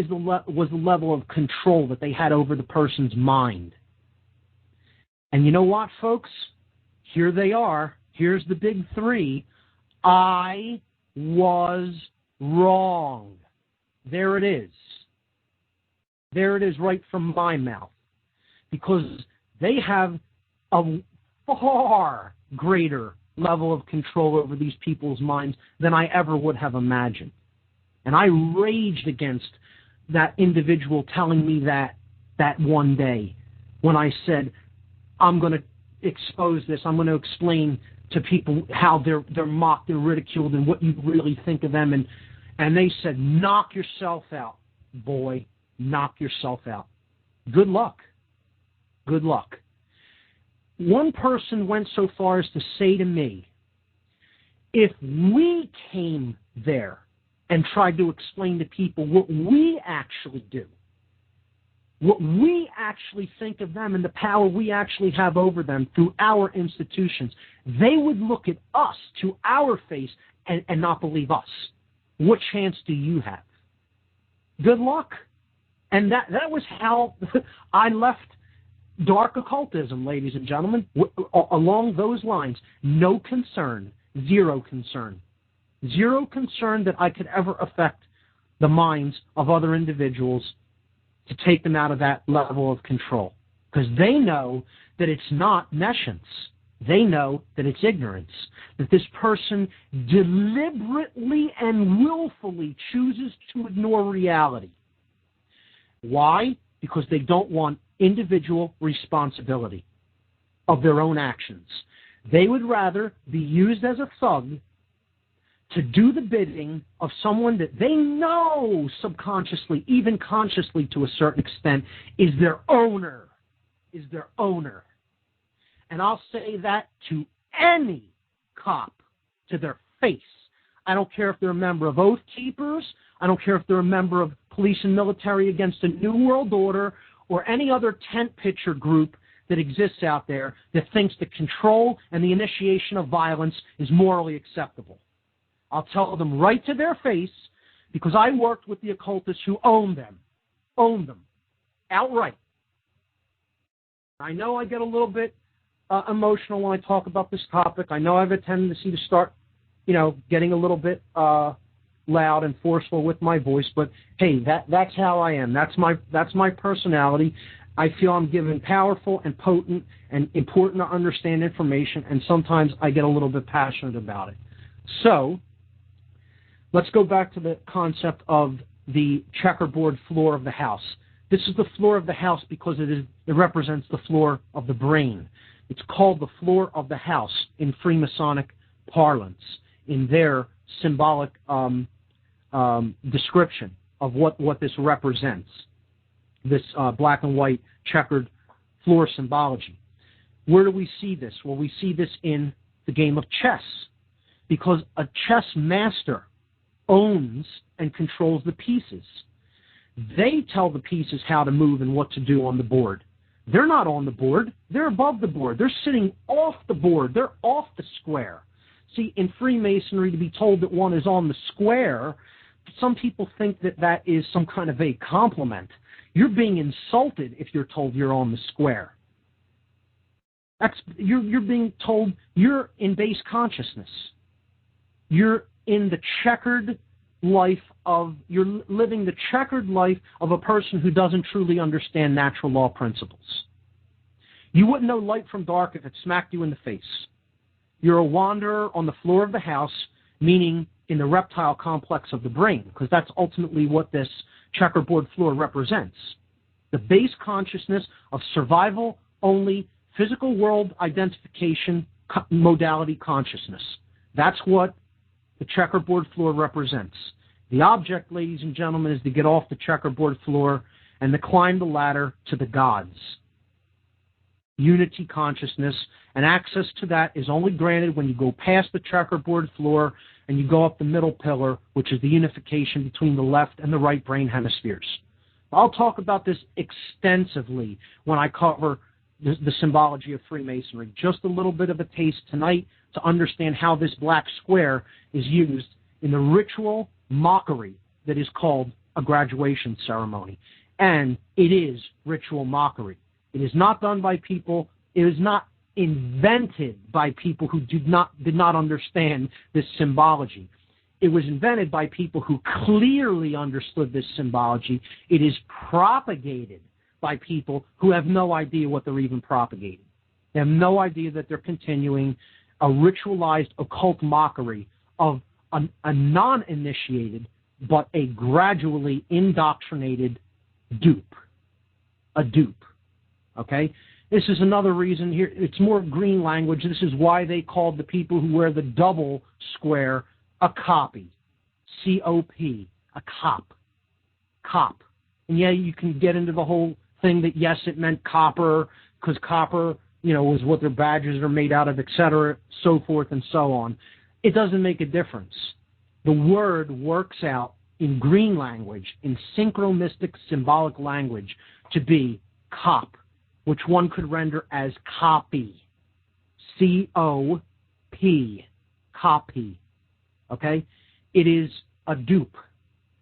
was the level of control that they had over the person's mind. And you know what, folks? Here they are. Here's the big three. I was wrong. There it is. There it is right from my mouth. Because they have a far greater level of control over these people's minds than I ever would have imagined. And I raged against that individual telling me that one day when I said, I'm going to expose this, I'm going to explain to people how they're mocked and ridiculed and what you really think of them. And they said, knock yourself out, boy, knock yourself out. Good luck. Good luck. One person went so far as to say to me, if we came there and tried to explain to people what we actually do, what we actually think of them and the power we actually have over them through our institutions, they would look at us to our face and not believe us. What chance do you have? Good luck. And that was how I left dark occultism, ladies and gentlemen, along those lines. No concern, zero concern. Zero concern that I could ever affect the minds of other individuals to take them out of that level of control. Because they know that it's not nescience. They know that it's ignorance. That this person deliberately and willfully chooses to ignore reality. Why? Because they don't want individual responsibility of their own actions. They would rather be used as a thug to do the bidding of someone that they know subconsciously, even consciously to a certain extent, is their owner. Is their owner. And I'll say that to any cop to their face. I don't care if they're a member of Oath Keepers. I don't care if they're a member of Police and Military Against a New World Order or any other tent pitcher group that exists out there that thinks the control and the initiation of violence is morally acceptable. I'll tell them right to their face because I worked with the occultists who own them outright. I know I get a little bit emotional when I talk about this topic. I know I have a tendency to start, getting a little bit loud and forceful with my voice, but hey, that's how I am. That's my personality. I feel I'm given powerful and potent and important to understand information, and sometimes I get a little bit passionate about it. So, let's go back to the concept of the checkerboard floor of the house. This is the floor of the house because it represents the floor of the brain. It's called the floor of the house in Freemasonic parlance, in their symbolic description of what this represents, this black and white checkered floor symbology. Where do we see this? Well, we see this in the game of chess, because a chess master owns and controls the pieces. They tell the pieces how to move and what to do on the board. They're not on the board. They're above the board. They're sitting off the board. They're off the square. See, in Freemasonry, to be told that one is on the square, some people think that is some kind of a compliment. You're being insulted if you're told you're on the square. You're being told you're in base consciousness. You're in the checkered life you're living the checkered life of a person who doesn't truly understand natural law principles. You wouldn't know light from dark if it smacked you in the face. You're a wanderer on the floor of the house, meaning in the reptile complex of the brain, because that's ultimately what this checkerboard floor represents. The base consciousness of survival-only physical world identification modality consciousness. That's what the checkerboard floor represents. The object, ladies and gentlemen, is to get off the checkerboard floor and to climb the ladder to the gods. Unity consciousness, and access to that is only granted when you go past the checkerboard floor and you go up the middle pillar, which is the unification between the left and the right brain hemispheres. I'll talk about this extensively when I cover the symbology of Freemasonry. Just a little bit of a taste tonight to understand how this black square is used in the ritual mockery that is called a graduation ceremony. And it is ritual mockery. It is not done by people. It is not invented by people who did not understand this symbology. It was invented by people who clearly understood this symbology. It is propagated by people who have no idea what they're even propagating. They have no idea that they're continuing a ritualized occult mockery of a non-initiated but a gradually indoctrinated dupe. A dupe. Okay? This is another reason here. It's more green language. This is why they called the people who wear the double square a copy. C-O-P. A cop. Cop. And yeah, you can get into the whole thing that, yes, it meant copper, because copper, was what their badges are made out of, etc., so forth and so on. It doesn't make a difference. The word works out in green language, in synchronistic symbolic language, to be cop, which one could render as copy. C-O-P. Copy. Okay? It is a dupe.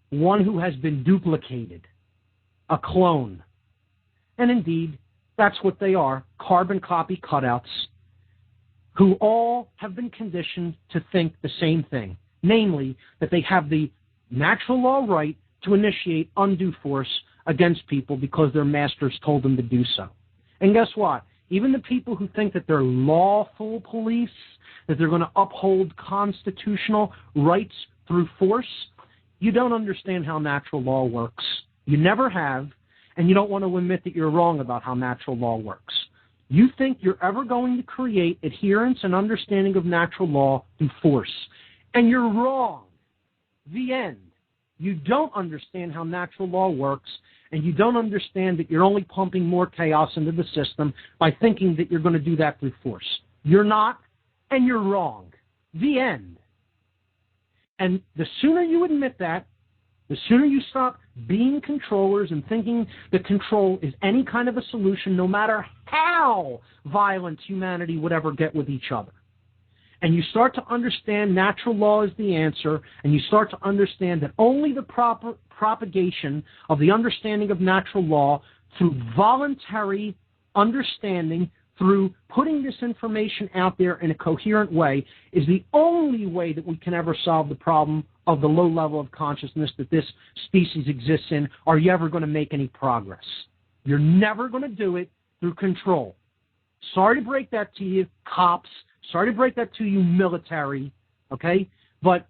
One who has been duplicated. A clone. And indeed, that's what they are, carbon copy cutouts, who all have been conditioned to think the same thing, namely that they have the natural law right to initiate undue force against people because their masters told them to do so. And guess what? Even the people who think that they're lawful police, that they're going to uphold constitutional rights through force, you don't understand how natural law works. You never have, and you don't want to admit that you're wrong about how natural law works. You think you're ever going to create adherence and understanding of natural law through force, and you're wrong. The end. You don't understand how natural law works, and you don't understand that you're only pumping more chaos into the system by thinking that you're going to do that through force. You're not, and you're wrong. The end. And the sooner you admit that, the sooner you stop being controllers and thinking that control is any kind of a solution, no matter how violent humanity would ever get with each other. And you start to understand natural law is the answer, and you start to understand that only the proper propagation of the understanding of natural law through voluntary understanding, through putting this information out there in a coherent way, is the only way that we can ever solve the problem of the low level of consciousness that this species exists in. Are you ever going to make any progress? You're never going to do it through control. Sorry to break that to you, cops. Sorry to break that to you, military. Okay? But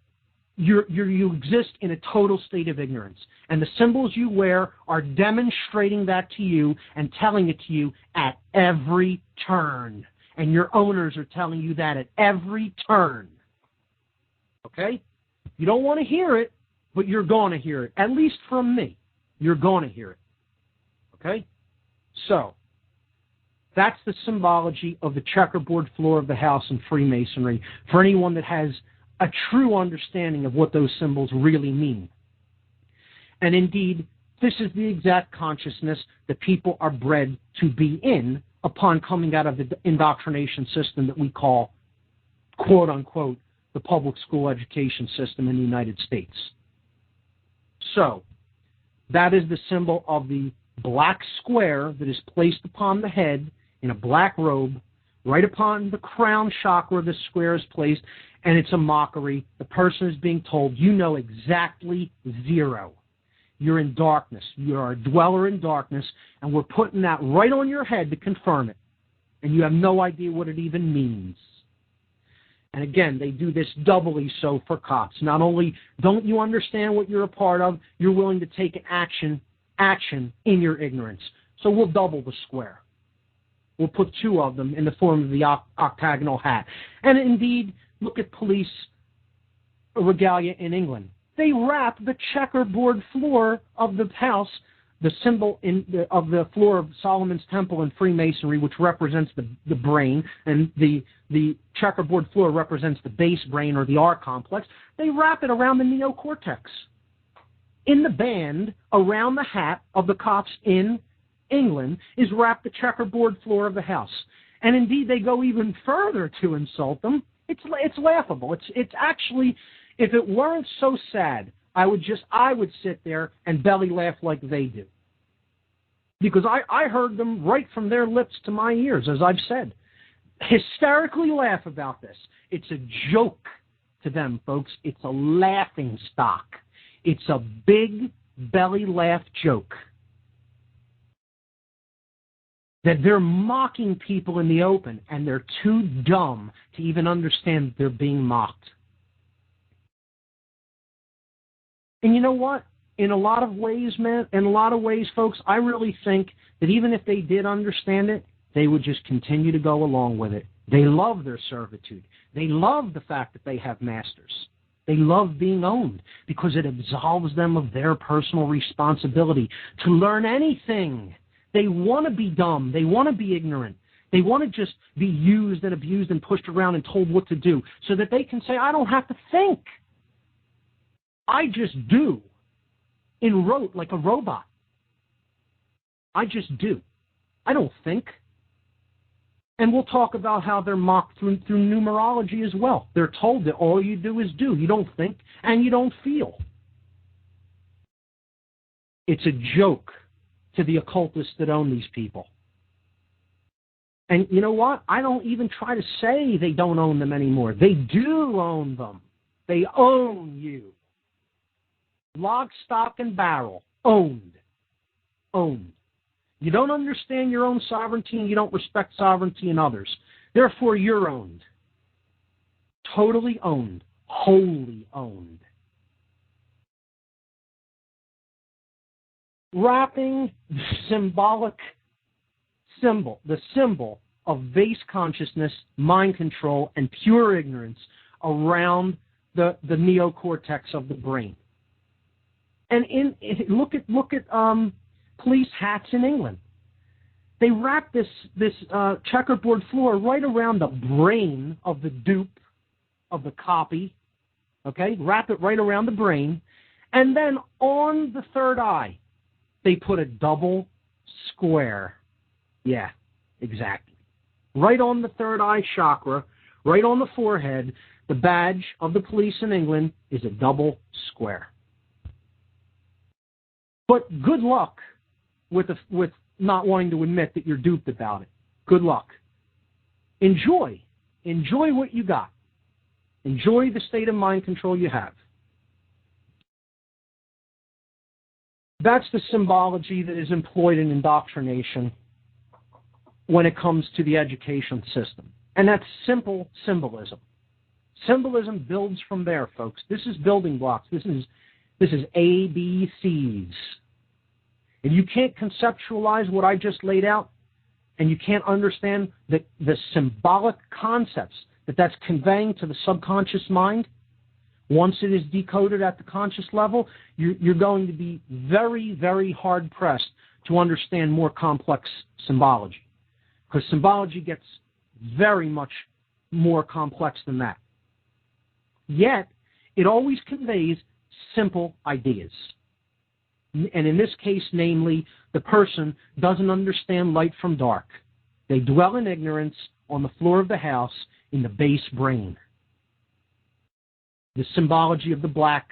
you exist in a total state of ignorance. And the symbols you wear are demonstrating that to you and telling it to you at every turn. And your owners are telling you that at every turn. Okay? You don't want to hear it, but you're going to hear it. At least from me. You're going to hear it. Okay? So, that's the symbology of the checkerboard floor of the house in Freemasonry for anyone that has a true understanding of what those symbols really mean. And indeed, this is the exact consciousness that people are bred to be in upon coming out of the indoctrination system that we call, quote-unquote, the public school education system in the United States. So, that is the symbol of the black square that is placed upon the head in a black robe, right upon the crown chakra the square is placed, and it's a mockery. The person is being told, you know exactly zero. You're in darkness. You're a dweller in darkness, and we're putting that right on your head to confirm it. And you have no idea what it even means. And again, they do this doubly so for cops. Not only don't you understand what you're a part of, you're willing to take action in your ignorance. So we'll double the square. We'll put two of them in the form of the octagonal hat. And indeed, look at police regalia in England. They wrap the checkerboard floor of the house, the symbol of the floor of Solomon's Temple in Freemasonry, which represents the brain, and the checkerboard floor represents the base brain or the R complex. They wrap it around the neocortex. In the band, around the hat of the cops in England, is wrap the checkerboard floor of the house. And indeed, they go even further to insult them. It's laughable. It's actually, if it weren't so sad, I would sit there and belly laugh like they do. Because I heard them right from their lips to my ears, as I've said. Hysterically laugh about this. It's a joke to them, folks. It's a laughing stock. It's a big belly laugh joke. That they're mocking people in the open, and they're too dumb to even understand that they're being mocked. And you know what? In a lot of ways, folks, I really think that even if they did understand it, they would just continue to go along with it. They love their servitude. They love the fact that they have masters. They love being owned because it absolves them of their personal responsibility to learn anything. They want to be dumb. They want to be ignorant. They want to just be used and abused and pushed around and told what to do so that they can say, I don't have to think. I just do. In rote, like a robot. I just do. I don't think. And we'll talk about how they're mocked through numerology as well. They're told that all you do is do. You don't think and you don't feel. It's a joke to the occultists that own these people. And you know what? I don't even try to say they don't own them anymore. They do own them. They own you. Lock, stock, and barrel. Owned. Owned. You don't understand your own sovereignty and you don't respect sovereignty in others. Therefore, you're owned. Totally owned. Wholly owned. Wrapping the symbol of base consciousness, mind control, and pure ignorance around the neocortex of the brain. And look at police hats in England. They wrap this checkerboard floor right around the brain of the dupe, of the copy. Okay, wrap it right around the brain, and then on the third eye, they put a double square. Yeah, exactly. Right on the third eye chakra, right on the forehead, the badge of the police in England is a double square. But good luck with not wanting to admit that you're duped about it. Good luck. Enjoy what you got. Enjoy the state of mind control you have. That's the symbology that is employed in indoctrination when it comes to the education system. And that's simple symbolism. Symbolism builds from there, folks. This is building blocks. This is ABCs. If you can't conceptualize what I just laid out, and you can't understand the symbolic concepts that's conveying to the subconscious mind, once it is decoded at the conscious level, you're going to be very, very hard-pressed to understand more complex symbology. Because symbology gets very much more complex than that. Yet, it always conveys simple ideas. And in this case, namely, the person doesn't understand light from dark. They dwell in ignorance on the floor of the house in the base brain. The symbology of the black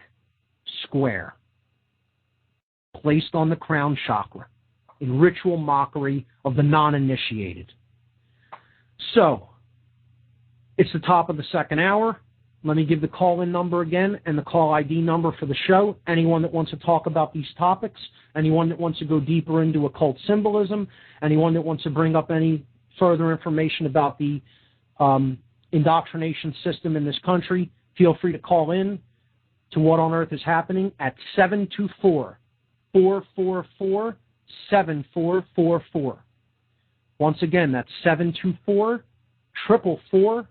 square placed on the crown chakra in ritual mockery of the non-initiated. So, it's the top of the second hour. Let me give the call-in number again and the call ID number for the show. Anyone that wants to talk about these topics, anyone that wants to go deeper into occult symbolism, anyone that wants to bring up any further information about the indoctrination system in this country, feel free to call in to What on Earth is Happening at 724-444-7444. Once again, that's 724-444-7444.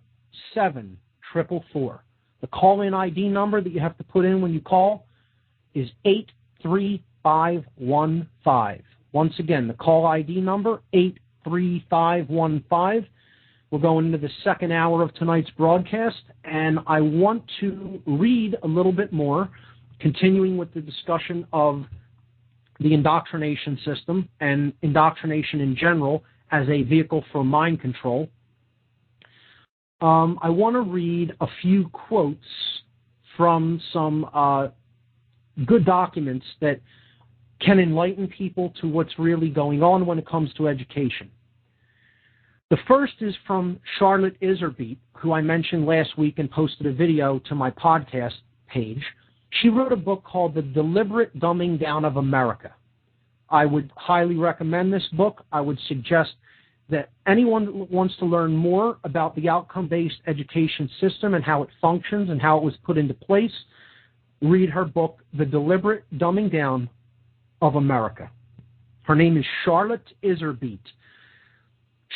The call-in ID number that you have to put in when you call is 83515. Once again, the call ID number, 83515. We're going into the second hour of tonight's broadcast, and I want to read a little bit more, continuing with the discussion of the indoctrination system and indoctrination in general as a vehicle for mind control. I want to read a few quotes from some good documents that can enlighten people to what's really going on when it comes to education. The first is from Charlotte Iserbyt, who I mentioned last week and posted a video to my podcast page. She wrote a book called The Deliberate Dumbing Down of America. I would highly recommend this book. I would suggest that anyone that wants to learn more about the outcome-based education system and how it functions and how it was put into place, read her book, The Deliberate Dumbing Down of America. Her name is Charlotte Iserbyt.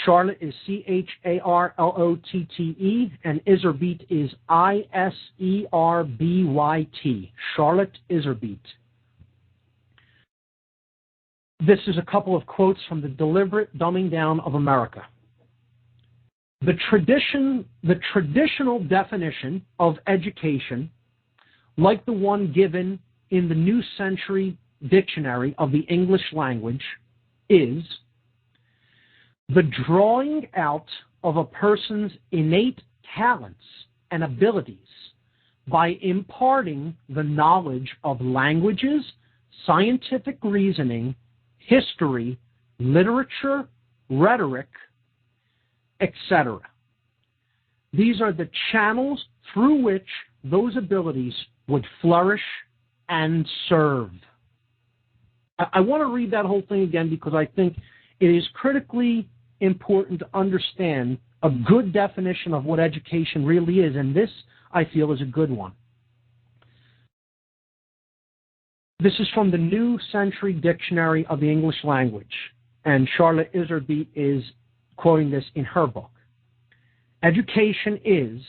Charlotte is Charlotte, and Iserbyt is Iserbyt. Charlotte Iserbyt. This is a couple of quotes from The Deliberate Dumbing Down of America. The traditional definition of education, like the one given in the New Century Dictionary of the English Language, is the drawing out of a person's innate talents and abilities by imparting the knowledge of languages, scientific reasoning, history, literature, rhetoric, etc. These are the channels through which those abilities would flourish and serve. I want to read that whole thing again because I think it is critically important to understand a good definition of what education really is, and this, I feel, is a good one. This is from the New Century Dictionary of the English Language, and Charlotte Iserbyt is quoting this in her book. Education is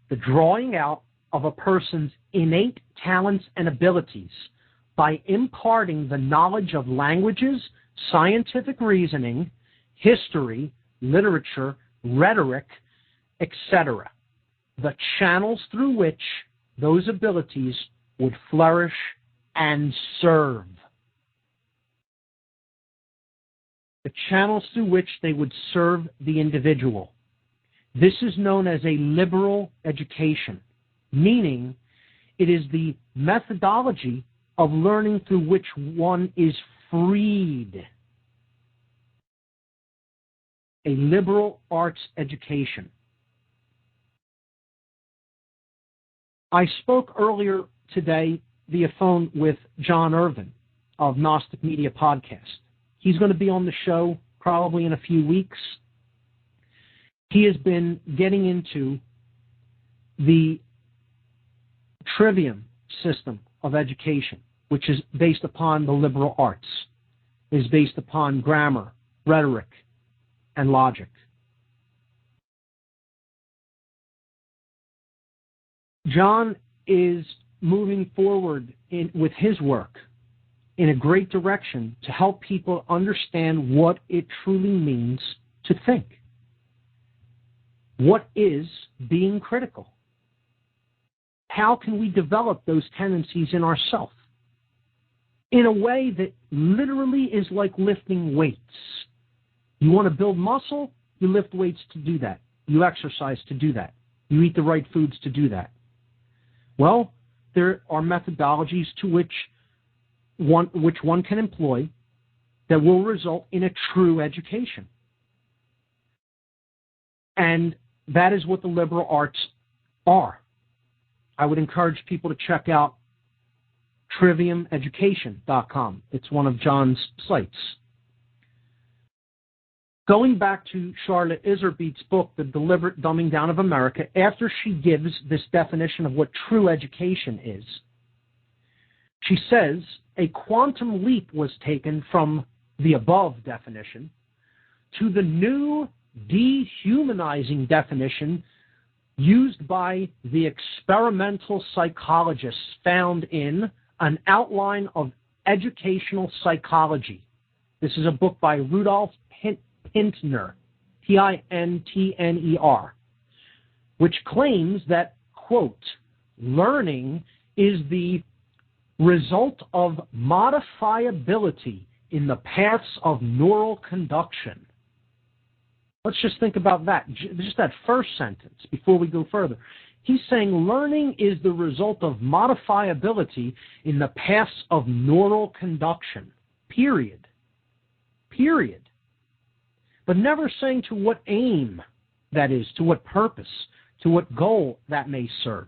the drawing out of a person's innate talents and abilities by imparting the knowledge of languages, scientific reasoning, history, literature, rhetoric, etc. The channels through which those abilities would flourish and serve. The channels through which they would serve the individual. This is known as a liberal education, meaning it is the methodology of learning through which one is freed. A liberal arts education. I spoke earlier today via phone with John Irvin of Gnostic Media Podcast. He's going to be on the show probably in a few weeks. He has been getting into the trivium system of education, which is based upon the liberal arts, is based upon grammar, rhetoric, and logic. John is moving forward with his work in a great direction to help people understand what it truly means to think. What is being critical? How can we develop those tendencies in ourselves in a way that literally is like lifting weights? You want to build muscle, you lift weights to do that. You exercise to do that. You eat the right foods to do that. Well, there are methodologies to which one can employ that will result in a true education. And that is what the liberal arts are. I would encourage people to check out triviumeducation.com. It's one of John's sites. Going back to Charlotte Iserbyt's book, The Deliberate Dumbing Down of America, after she gives this definition of what true education is, she says a quantum leap was taken from the above definition to the new dehumanizing definition used by the experimental psychologists found in An Outline of Educational Psychology. This is a book by Rudolf Pintner, Pintner, which claims that, quote, learning is the result of modifiability in the paths of neural conduction. Let's just think about that, just that first sentence before we go further. He's saying learning is the result of modifiability in the paths of neural conduction, period. Period. But never saying to what aim that is, to what purpose, to what goal that may serve.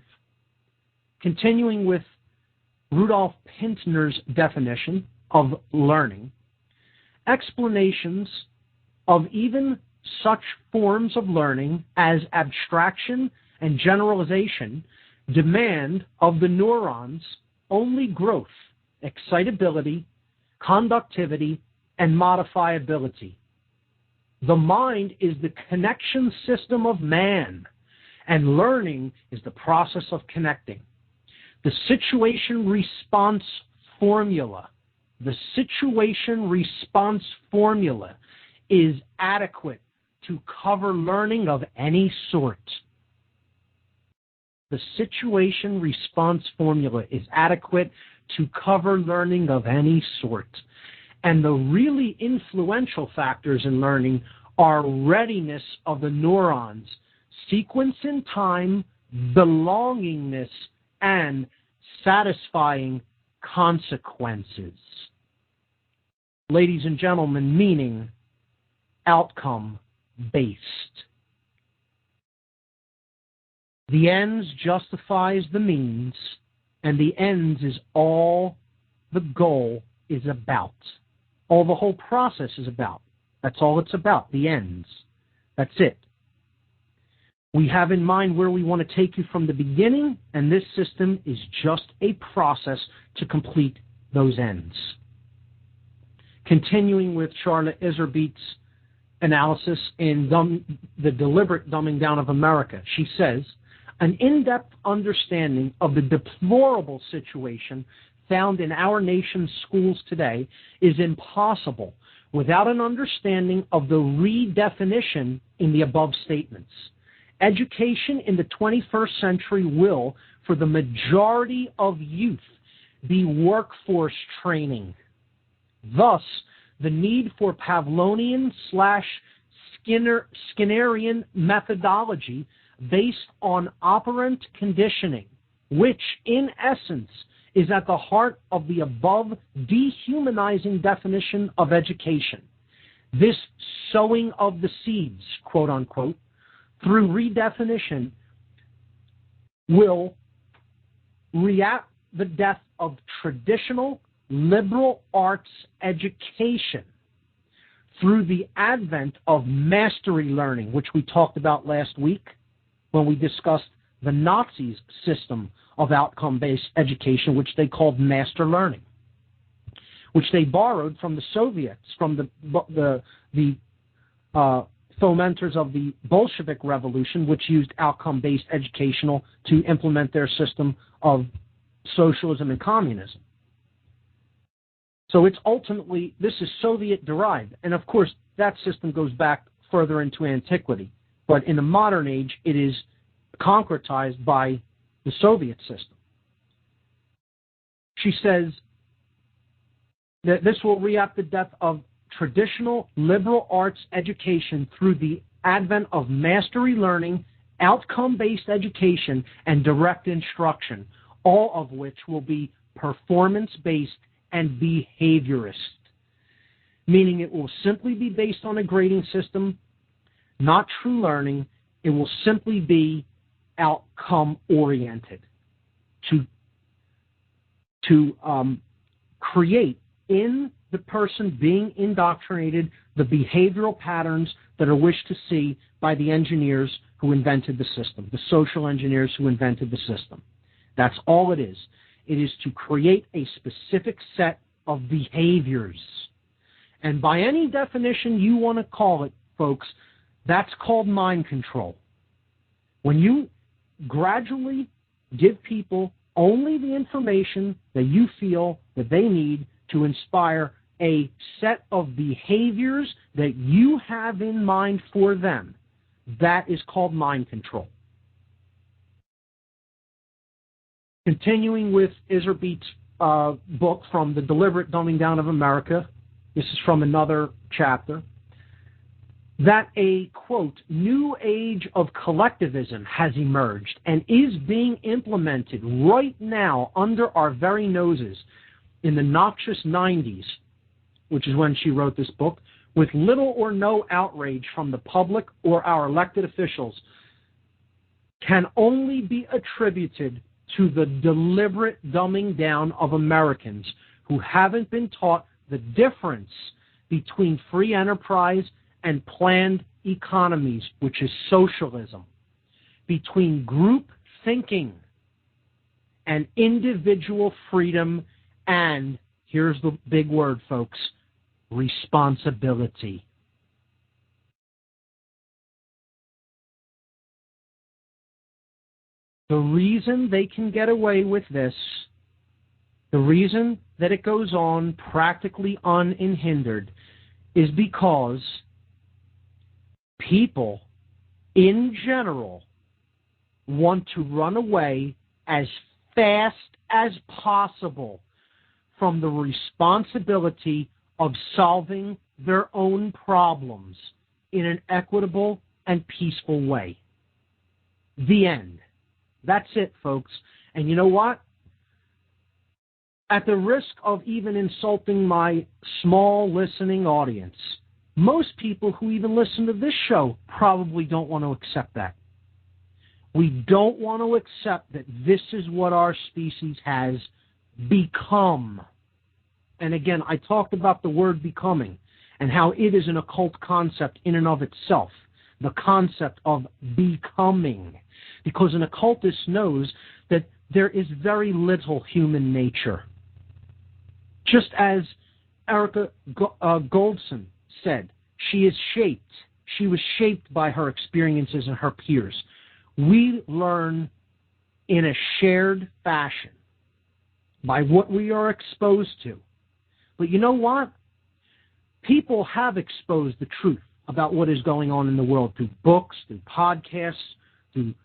Continuing with Rudolf Pintner's definition of learning, explanations of even such forms of learning as abstraction and generalization demand of the neurons only growth, excitability, conductivity, and modifiability. The mind is the connection system of man, and learning is the process of connecting. The situation response formula is adequate to cover learning of any sort. The situation response formula is adequate to cover learning of any sort. And the really influential factors in learning are readiness of the neurons, sequence in time, belongingness, and satisfying consequences. Ladies and gentlemen, meaning outcome-based. The ends justifies the means, and the ends is all the goal is about. All the whole process is about. That's all it's about, the ends. That's it. We have in mind where we want to take you from the beginning, and this system is just a process to complete those ends. Continuing with Charlotte Iserbyt's analysis in The Deliberate Dumbing Down of America, she says, an in-depth understanding of the deplorable situation found in our nation's schools today is impossible without an understanding of the redefinition in the above statements. Education in the 21st century will, for the majority of youth, be workforce training. Thus, the need for Pavlovian/Skinnerian methodology based on operant conditioning, which, in essence, is at the heart of the above dehumanizing definition of education. This sowing of the seeds, quote unquote, through redefinition will react the death of traditional liberal arts education through the advent of mastery learning, which we talked about last week when we discussed the Nazis' system of outcome-based education, which they called master learning, which they borrowed from the Soviets, from the fomenters of the Bolshevik Revolution, which used outcome-based educational to implement their system of socialism and communism. So it's ultimately, this is Soviet-derived. And of course, that system goes back further into antiquity. But in the modern age, it is concretized by the Soviet system. She says that this will react the death of traditional liberal arts education through the advent of mastery learning, outcome-based education, and direct instruction, all of which will be performance-based and behaviorist, meaning it will simply be based on a grading system, not true learning. It will simply be outcome-oriented to create in the person being indoctrinated the behavioral patterns that are wished to see by the engineers who invented the system, the social engineers who invented the system. That's all it is. It is to create a specific set of behaviors. And by any definition you want to call it, folks, that's called mind control. When you gradually give people only the information that you feel that they need to inspire a set of behaviors that you have in mind for them, that is called mind control. Continuing with Iserbyt's book from The Deliberate Dumbing Down of America. This is from another chapter. That a, quote, new age of collectivism has emerged and is being implemented right now under our very noses in the noxious 90s, which is when she wrote this book, with little or no outrage from the public or our elected officials, can only be attributed to the deliberate dumbing down of Americans who haven't been taught the difference between free enterprise and planned economies, which is socialism, between group thinking and individual freedom, and, here's the big word, folks, responsibility. The reason they can get away with this, the reason that it goes on practically unhindered, is because people in general want to run away as fast as possible from the responsibility of solving their own problems in an equitable and peaceful way. The end. That's it, folks. And you know what? At the risk of even insulting my small listening audience, most people who even listen to this show probably don't want to accept that. We don't want to accept that this is what our species has become. And again, I talked about the word becoming and how it is an occult concept in and of itself, the concept of becoming. Because an occultist knows that there is very little human nature. Just as Erica Goldson said, she is shaped. She was shaped by her experiences and her peers. We learn in a shared fashion by what we are exposed to. But you know what? People have exposed the truth about what is going on in the world through books, through podcasts, through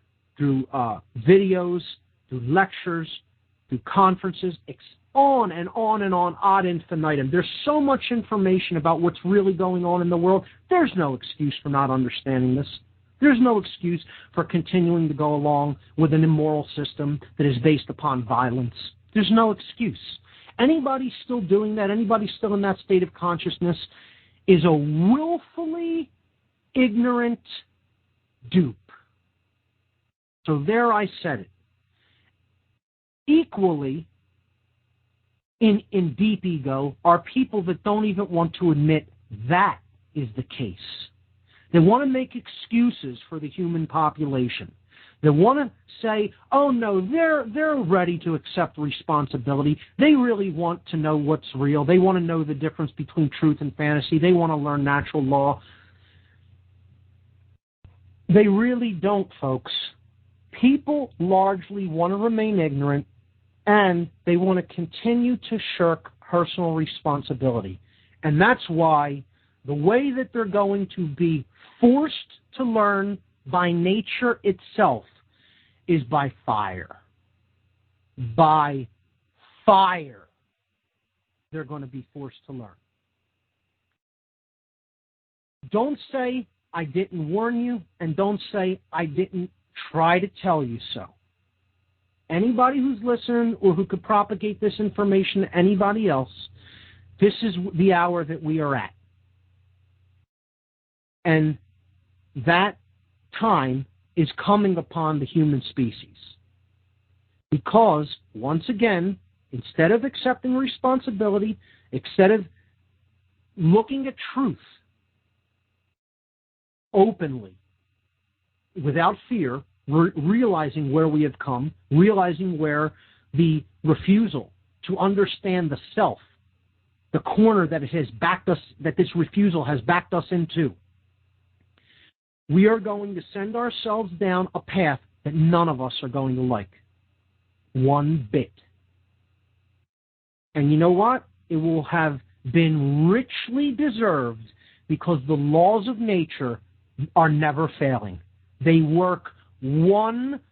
videos, through lectures, through conferences, on and on and on ad infinitum. There's so much information about what's really going on in the world. There's no excuse for not understanding this. There's no excuse for continuing to go along with an immoral system that is based upon violence. There's no excuse. Anybody still doing that, anybody still in that state of consciousness is a willfully ignorant dupe. So there I said it. Equally, in deep ego, are people that don't even want to admit that is the case. They want to make excuses for the human population. They want to say, oh no, they're ready to accept responsibility. They really want to know what's real. They want to know the difference between truth and fantasy. They want to learn natural law. They really don't, folks. People largely want to remain ignorant, and they want to continue to shirk personal responsibility. And that's why the way that they're going to be forced to learn by nature itself is by fire. By fire, they're going to be forced to learn. Don't say, I didn't warn you, and don't say, I didn't try to tell you so. Anybody who's listening or who could propagate this information to anybody else, this is the hour that we are at. And that time is coming upon the human species. Because, once again, instead of accepting responsibility, instead of looking at truth openly, without fear, realizing where we have come, realizing where the refusal to understand the self, the corner that it has backed us, that this refusal has backed us into, we are going to send ourselves down a path that none of us are going to like. One bit. And you know what? It will have been richly deserved because the laws of nature are never failing. They work 100%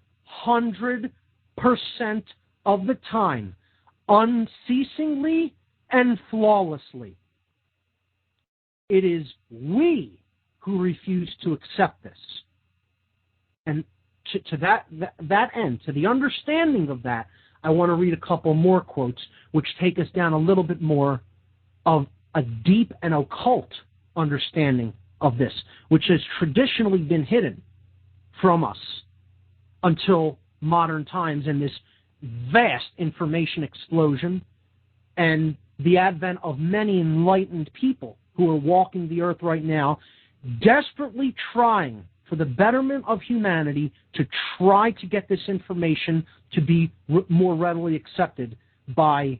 of the time unceasingly and flawlessly. It is we who refuse to accept this. And to that end, to the understanding of that, I want to read a couple more quotes which take us down a little bit more of a deep and occult understanding of this, which has traditionally been hidden from us until modern times and this vast information explosion and the advent of many enlightened people who are walking the earth right now, desperately trying for the betterment of humanity to try to get this information to be more readily accepted by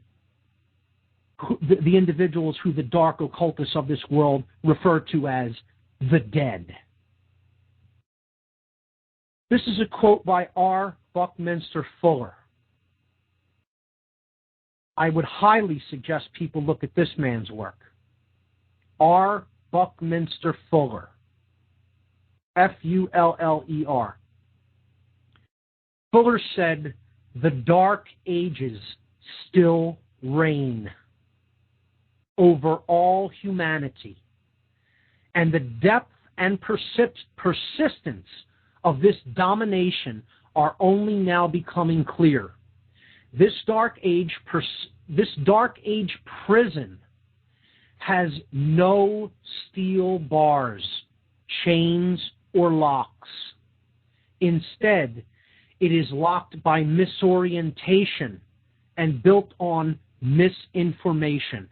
the individuals who the dark occultists of this world refer to as the dead. This is a quote by R. Buckminster Fuller. I would highly suggest people look at this man's work. R. Buckminster Fuller. Fuller. Fuller said, "The Dark Ages still reign over all humanity, and the depth and persistence of this domination are only now becoming clear. This dark age prison has no steel bars, chains, or locks. Instead, it is locked by misorientation and built on misinformation,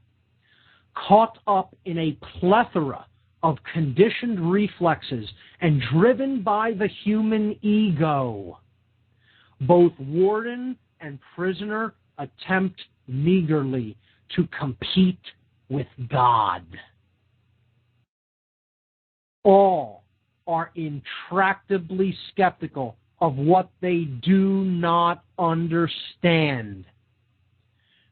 caught up in a plethora of conditioned reflexes and driven by the human ego. Both warden and prisoner attempt meagerly to compete with God. All are intractably skeptical of what they do not understand.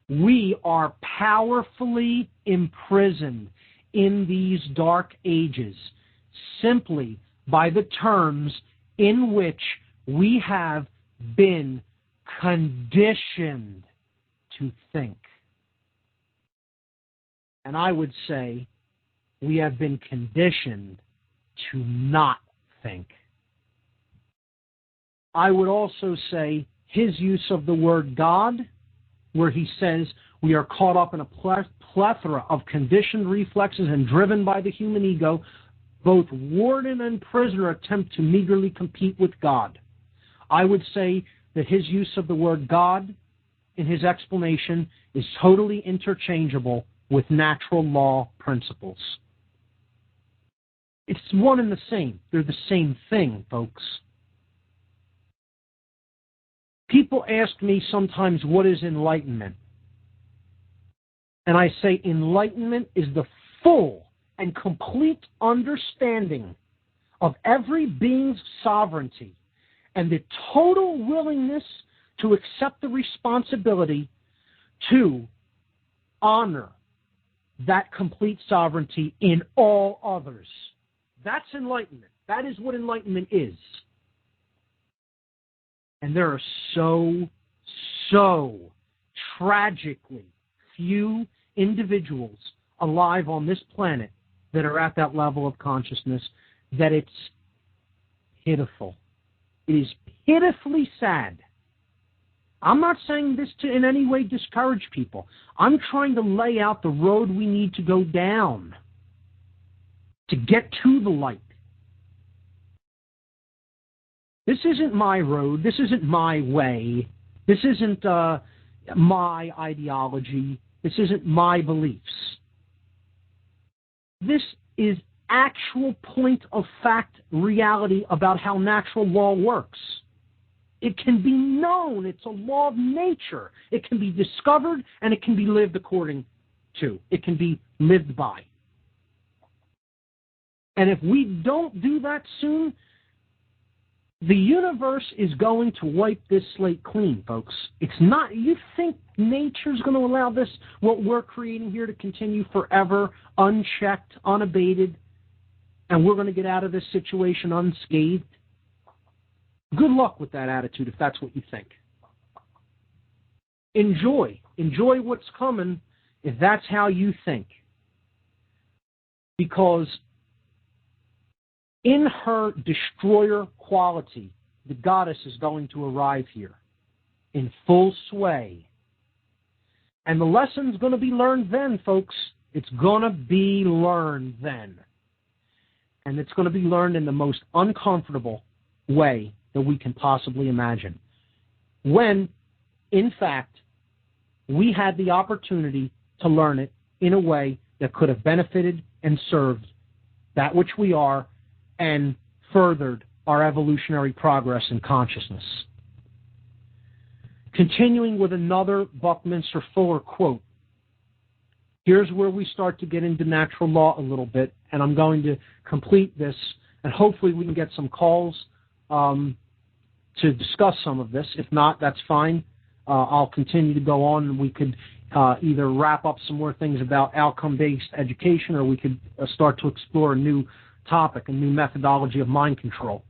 We are powerfully imprisoned in these dark ages simply by the terms in which we have been conditioned to think. And I would say we have been conditioned to not think. I would also say his use of the word God, where he says we are caught up in a plethora of conditioned reflexes and driven by the human ego, both warden and prisoner attempt to meagerly compete with God. I would say that his use of the word God in his explanation is totally interchangeable with natural law principles. It's one and the same. They're the same thing, folks. People ask me sometimes, what is enlightenment? And I say enlightenment is the full and complete understanding of every being's sovereignty and the total willingness to accept the responsibility to honor that complete sovereignty in all others. That's enlightenment. That is what enlightenment is. And there are so tragically few individuals alive on this planet that are at that level of consciousness that it's pitiful. It is pitifully sad. I'm not saying this to in any way discourage people. I'm trying to lay out the road we need to go down to get to the light. This isn't my road. This isn't my way. This isn't my ideology. This isn't my beliefs. This is actual point of fact reality about how natural law works. It can be known. It's a law of nature. It can be discovered and it can be lived according to. It can be lived by. And if we don't do that soon, the universe is going to wipe this slate clean, folks. It's not, you think nature's going to allow this, what we're creating here, to continue forever, unchecked, unabated, and we're going to get out of this situation unscathed? Good luck with that attitude if that's what you think. enjoy what's coming if that's how you think. Because in her destroyer quality, the goddess is going to arrive here in full sway. And the lesson's going to be learned then, folks. It's going to be learned then. And it's going to be learned in the most uncomfortable way that we can possibly imagine. When, in fact, we had the opportunity to learn it in a way that could have benefited and served that which we are and furthered our evolutionary progress in consciousness. Continuing with another Buckminster Fuller quote. Here's where we start to get into natural law a little bit, and I'm going to complete this, and hopefully we can get some calls to discuss some of this. If not, that's fine. I'll continue to go on, and we could either wrap up some more things about outcome-based education, or we could start to explore a new topic, a new methodology of mind control.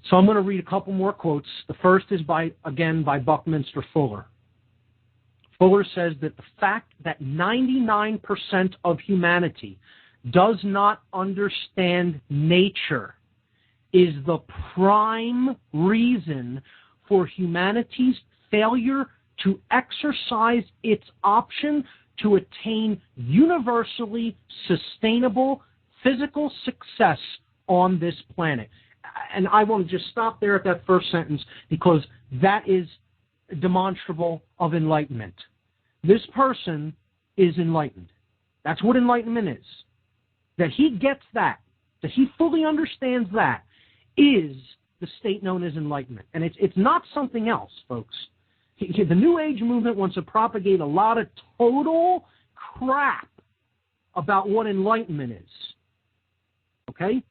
So I'm going to read a couple more quotes. The first is by Buckminster Fuller. Fuller says that the fact that 99% of humanity does not understand nature is the prime reason for humanity's failure to exercise its option to attain universally sustainable physical success on this planet. And I want to just stop there at that first sentence because that is demonstrable of enlightenment. This person is enlightened. That's what enlightenment is. That he gets that he fully understands that is the state known as enlightenment. And it's not something else, folks. The New Age movement wants to propagate a lot of total crap about what enlightenment is. Okay?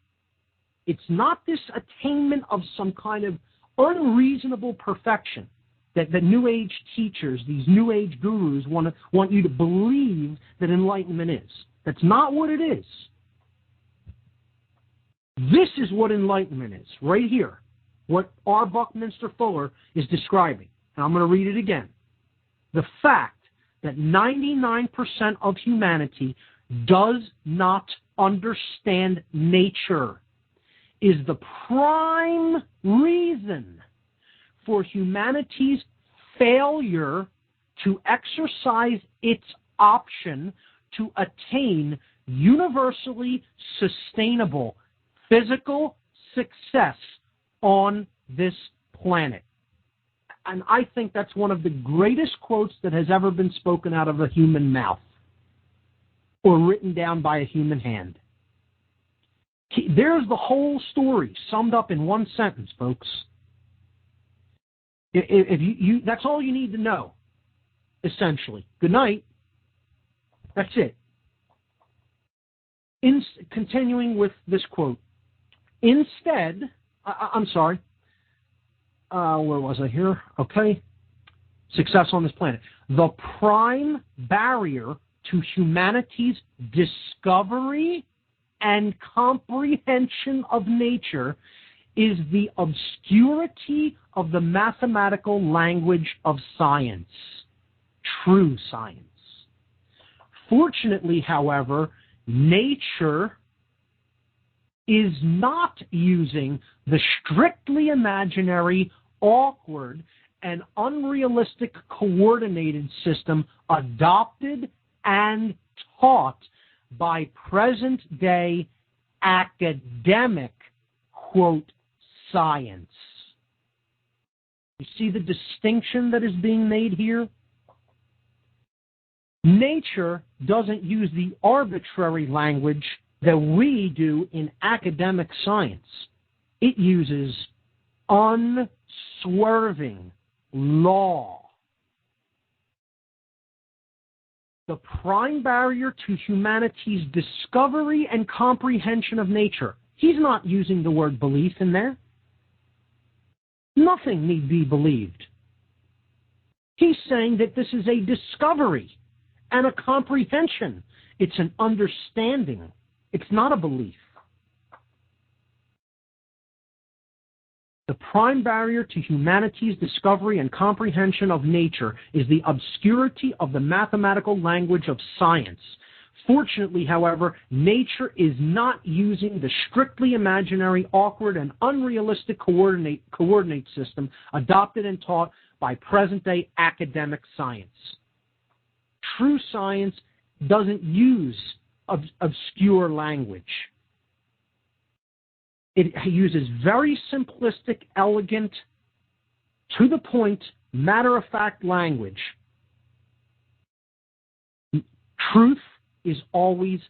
It's not this attainment of some kind of unreasonable perfection that New Age teachers, these New Age gurus, want you to believe that enlightenment is. That's not what it is. This is what enlightenment is, right here. What R. Buckminster Fuller is describing. And I'm going to read it again. The fact that 99% of humanity does not understand nature is the prime reason for humanity's failure to exercise its option to attain universally sustainable physical success on this planet. And I think that's one of the greatest quotes that has ever been spoken out of a human mouth or written down by a human hand. There's the whole story summed up in one sentence, folks. If you that's all you need to know, essentially. Good night. That's it. Continuing with this quote. Instead, I'm sorry. Where was I here? Okay. Success on this planet. The prime barrier to humanity's discovery and comprehension of nature is the obscurity of the mathematical language of science, true science. Fortunately, however, nature is not using the strictly imaginary, awkward, and unrealistic coordinated system adopted and taught by present-day academic, quote, science. You see the distinction that is being made here? Nature doesn't use the arbitrary language that we do in academic science. It uses unswerving law. The prime barrier to humanity's discovery and comprehension of nature. He's not using the word belief in there. Nothing need be believed. He's saying that this is a discovery and a comprehension. It's an understanding. It's not a belief. The prime barrier to humanity's discovery and comprehension of nature is the obscurity of the mathematical language of science. Fortunately, however, nature is not using the strictly imaginary, awkward, and unrealistic coordinate system adopted and taught by present-day academic science. True science doesn't use obscure language. It uses very simplistic, elegant, to the point, matter-of-fact language. Truth is always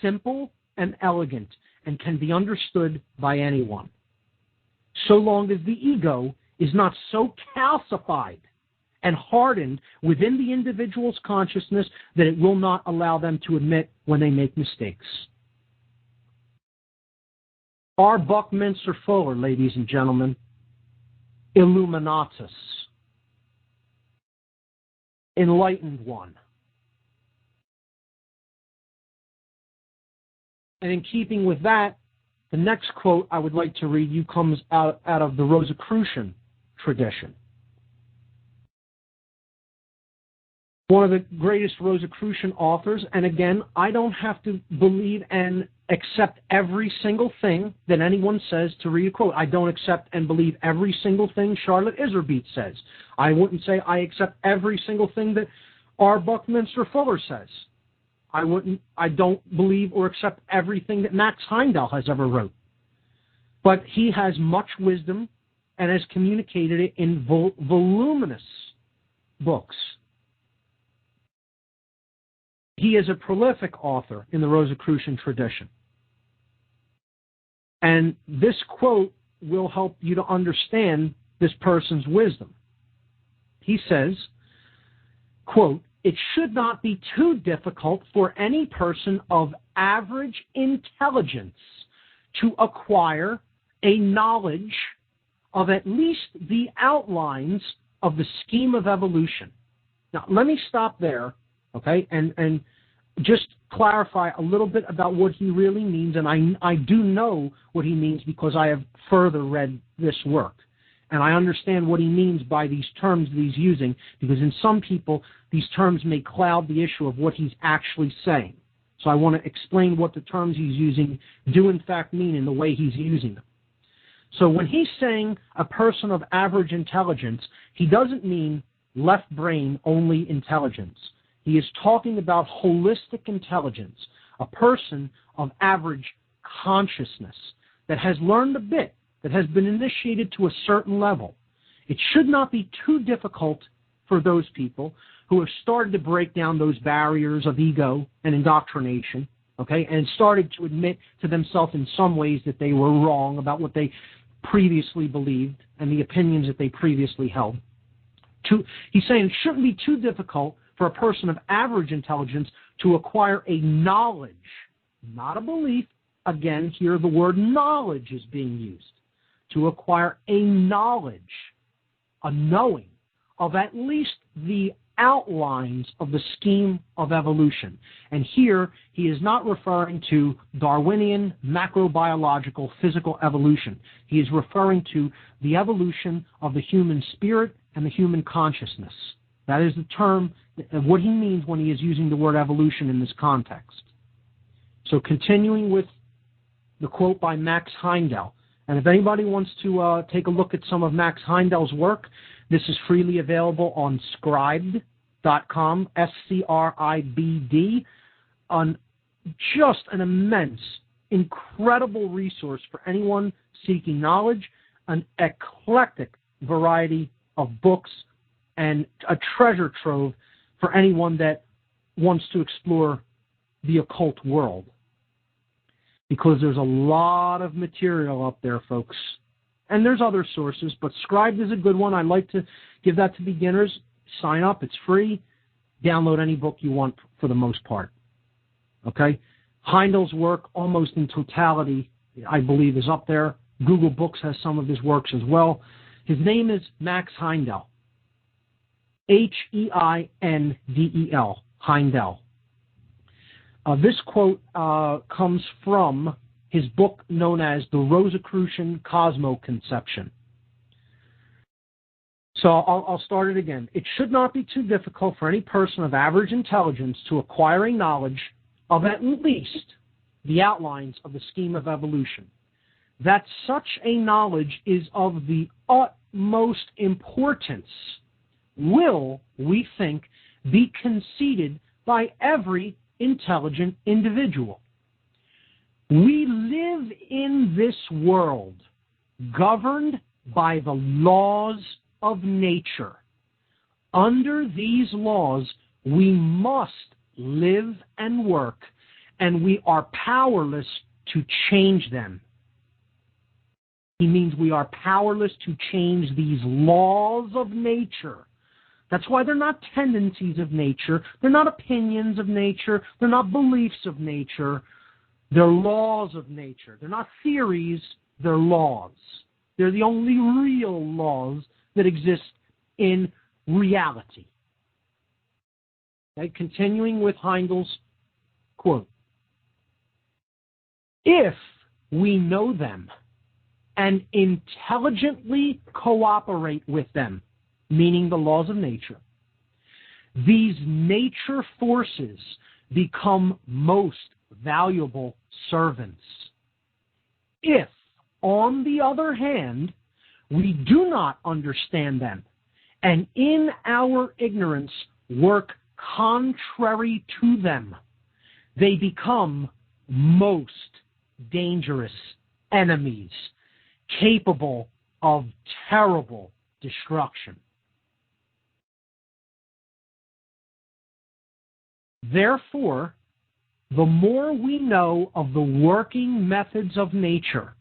simple and elegant and can be understood by anyone, so long as the ego is not so calcified and hardened within the individual's consciousness that it will not allow them to admit when they make mistakes. R. Buckminster Fuller, ladies and gentlemen, Illuminatus, enlightened one. And in keeping with that, the next quote I would like to read you comes out of the Rosicrucian tradition. One of the greatest Rosicrucian authors, and again, I don't have to believe and accept every single thing that anyone says to read a quote. I don't accept and believe every single thing Charlotte Iserbyt says. I wouldn't say I accept every single thing that R. Buckminster Fuller says. I don't believe or accept everything that Max Heindel has ever wrote. But he has much wisdom and has communicated it in voluminous books. He is a prolific author in the Rosicrucian tradition. And this quote will help you to understand this person's wisdom. He says, quote, "It should not be too difficult for any person of average intelligence to acquire a knowledge of at least the outlines of the scheme of evolution." Now, let me stop there, okay, and just clarify a little bit about what he really means. And I do know what he means because I have further read this work. And I understand what he means by these terms that he's using, because in some people, these terms may cloud the issue of what he's actually saying. So I want to explain what the terms he's using do in fact mean in the way he's using them. So when he's saying a person of average intelligence, he doesn't mean left brain only intelligence. He is talking about holistic intelligence, a person of average consciousness that has learned a bit, that has been initiated to a certain level. It should not be too difficult for those people who have started to break down those barriers of ego and indoctrination, okay, and started to admit to themselves in some ways that they were wrong about what they previously believed and the opinions that they previously held. He's saying it shouldn't be too difficult for a person of average intelligence to acquire a knowledge, not a belief. Again, here the word knowledge is being used. To acquire a knowledge, a knowing of at least the outlines of the scheme of evolution. And here he is not referring to Darwinian macrobiological physical evolution. He is referring to the evolution of the human spirit and the human consciousness. That is the term, what he means when he is using the word evolution in this context. So continuing with the quote by Max Heindel. And if anybody wants to take a look at some of Max Heindel's work, this is freely available on Scribd.com, SCRIBD, on just an immense, incredible resource for anyone seeking knowledge, an eclectic variety of books, and a treasure trove for anyone that wants to explore the occult world. Because there's a lot of material up there, folks. And there's other sources, but Scribd is a good one. I like to give that to beginners. Sign up. It's free. Download any book you want for the most part. Okay? Heindel's work, almost in totality, I believe, is up there. Google Books has some of his works as well. His name is Max Heindel. Heindel. Heindel. This quote comes from his book known as The Rosicrucian Cosmo-Conception. So I'll start it again. It should not be too difficult for any person of average intelligence to acquire a knowledge of at least the outlines of the scheme of evolution. That such a knowledge is of the utmost importance will, we think, be conceded by every intelligent individual. We live in this world governed by the laws of nature. Under these laws, we must live and work, and we are powerless to change them. He means we are powerless to change these laws of nature. That's why they're not tendencies of nature. They're not opinions of nature. They're not beliefs of nature. They're laws of nature. They're not theories. They're laws. They're the only real laws that exist in reality. Okay, continuing with Heindel's quote. If we know them and intelligently cooperate with them, meaning the laws of nature, these nature forces become most valuable servants. If, on the other hand, we do not understand them, and in our ignorance work contrary to them, they become most dangerous enemies, capable of terrible destruction. Therefore, the more we know of the working methods of nature,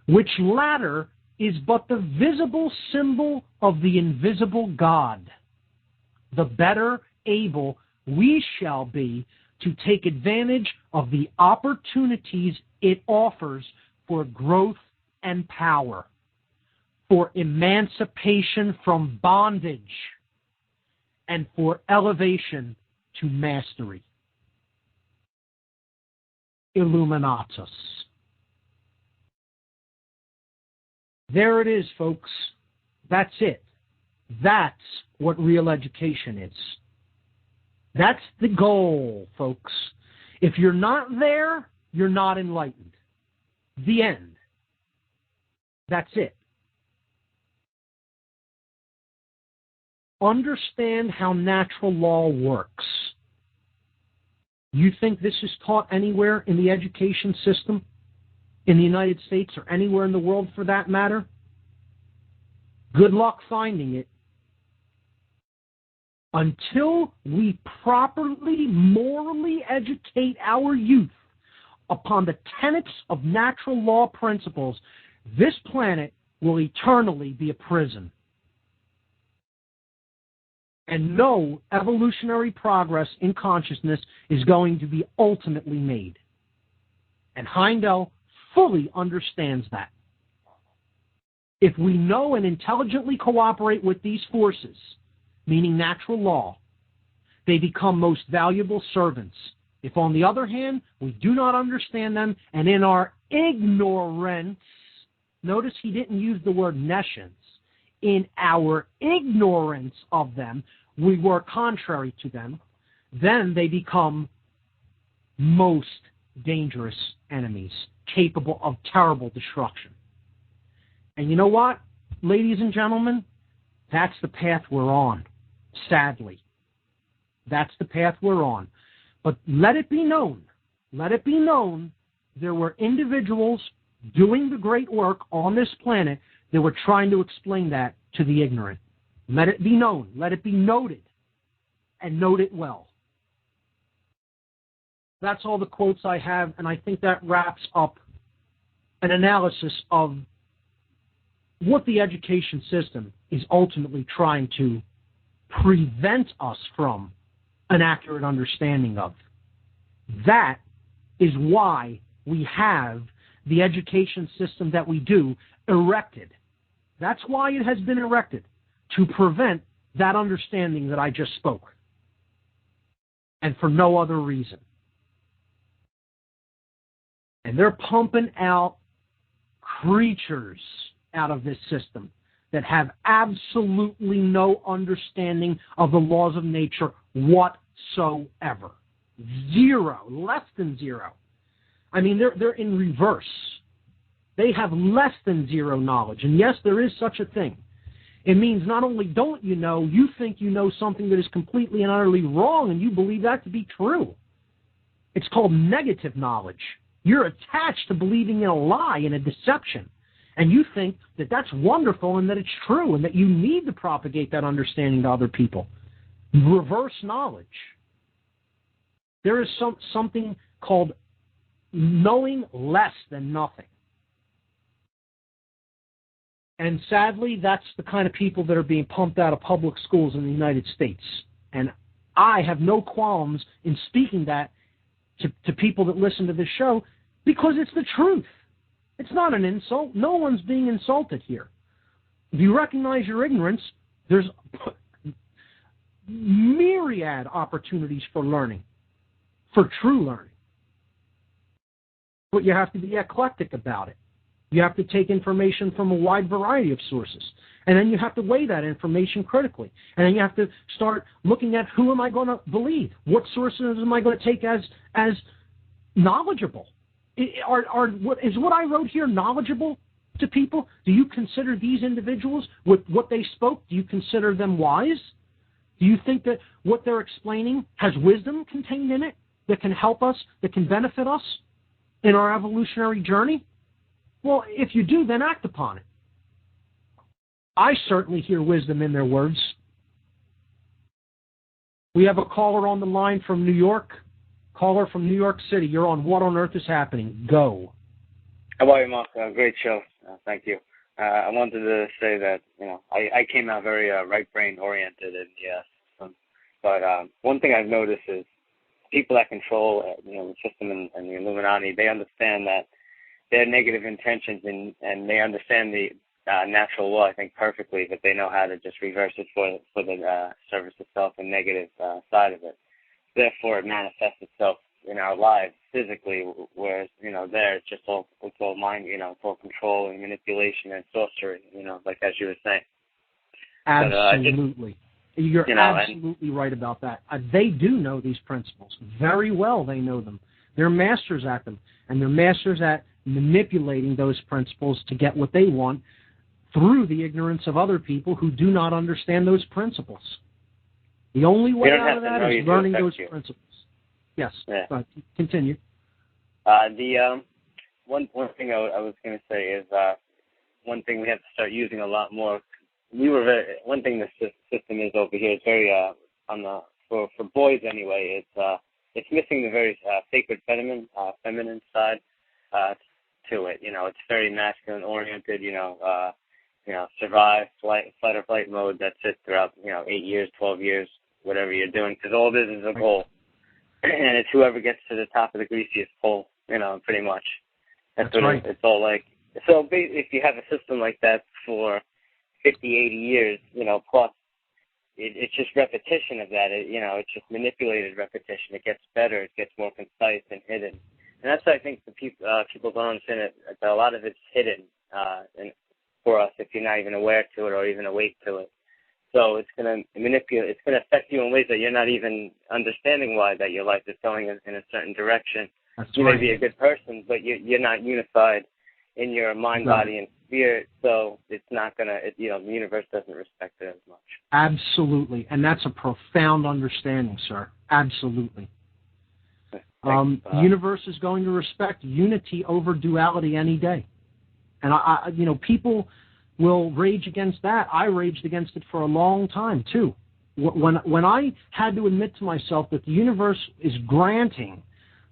which latter is but the visible symbol of the invisible God, the better able we shall be to take advantage of the opportunities it offers for growth and power, for emancipation from bondage, and for elevation to mastery. Illuminatus. There it is, folks. That's it. That's what real education is. That's the goal, folks. If you're not there, you're not enlightened. The end. That's it. Understand how natural law works. You think this is taught anywhere in the education system? In the United States or anywhere in the world for that matter? Good luck finding it. Until we properly, morally educate our youth upon the tenets of natural law principles, this planet will eternally be a prison. And no evolutionary progress in consciousness is going to be ultimately made. And Heindel fully understands that. If we know and intelligently cooperate with these forces, meaning natural law, they become most valuable servants. If, on the other hand, we do not understand them, and in our ignorance, notice he didn't use the word nescience, in our ignorance of them, we work contrary to them, then they become most dangerous enemies, capable of terrible destruction. And you know what, ladies and gentlemen? That's the path we're on, sadly. That's the path we're on. But let it be known, there were individuals doing the great work on this planet that were trying to explain that to the ignorant. Let it be known, let it be noted, and note it well. That's all the quotes I have, and I think that wraps up an analysis of what the education system is ultimately trying to prevent us from an accurate understanding of. That is why we have the education system that we do erected. That's why it has been erected, to prevent that understanding that I just spoke, and for no other reason. And they're pumping out creatures out of this system that have absolutely no understanding of the laws of nature whatsoever. Zero, less than zero. I mean, they're in reverse. They have less than zero knowledge. And yes, there is such a thing. It means not only don't you know, you think you know something that is completely and utterly wrong, and you believe that to be true. It's called negative knowledge. You're attached to believing in a lie, in a deception. And you think that that's wonderful and that it's true and that you need to propagate that understanding to other people. Reverse knowledge. There is something called knowing less than nothing. And sadly, that's the kind of people that are being pumped out of public schools in the United States. And I have no qualms in speaking that to people that listen to this show, because it's the truth. It's not an insult. No one's being insulted here. If you recognize your ignorance, there's myriad opportunities for learning, for true learning. But you have to be eclectic about it. You have to take information from a wide variety of sources. And then you have to weigh that information critically. And then you have to start looking at, who am I going to believe? What sources am I going to take as knowledgeable? Is what I wrote here knowledgeable to people? Do you consider these individuals, with what they spoke, do you consider them wise? Do you think that what they're explaining has wisdom contained in it that can help us, that can benefit us in our evolutionary journey? Well, if you do, then act upon it. I certainly hear wisdom in their words. We have a caller on the line from New York. Caller from New York City. You're on What on Earth is Happening. Go. How are you, Mark? Great show. Thank you. I wanted to say that, I came out very right-brain oriented in the system. But one thing I've noticed is people that control the system and the Illuminati, they understand that their negative intentions and they understand the natural law, I think, perfectly, but they know how to just reverse it for the service itself and negative side of it. Therefore, it manifests itself in our lives physically, whereas, there it's just all mind, it's all control and manipulation and sorcery, like as you were saying. Absolutely. You're absolutely right about that. They do know these principles. Very well they know them. They're masters at them, and they're masters at manipulating those principles to get what they want through the ignorance of other people who do not understand those principles. The only way out of that is learning those principles. Yes, yeah. Continue. The one thing I was going to say is one thing we have to start using a lot more. One thing the system is over here is very for boys anyway. It's missing the very sacred feminine side to it. It's very masculine oriented. Survive, fight or flight mode. That's it throughout 8 years, 12 years, whatever you're doing, because all this is a goal, and it's whoever gets to the top of the greasiest pole. Pretty much. That's what right. It's all like. So if you have a system like that for 50, 80 years, plus, it's just repetition of that. It's just manipulated repetition. It gets better. It gets more concise and hidden. And that's why I think the people don't understand it. A lot of it's hidden for us if you're not even aware to it or even awake to it. So it's going to manipulate. It's going to affect you in ways that you're not even understanding why that your life is going in a certain direction. You may be a good person, but you're not unified in your mind, body, and spirit. So it's not going to. The universe doesn't respect it as much. Absolutely, and that's a profound understanding, sir. Absolutely. The universe is going to respect unity over duality any day. And people will rage against that. I raged against it for a long time too. When I had to admit to myself that the universe is granting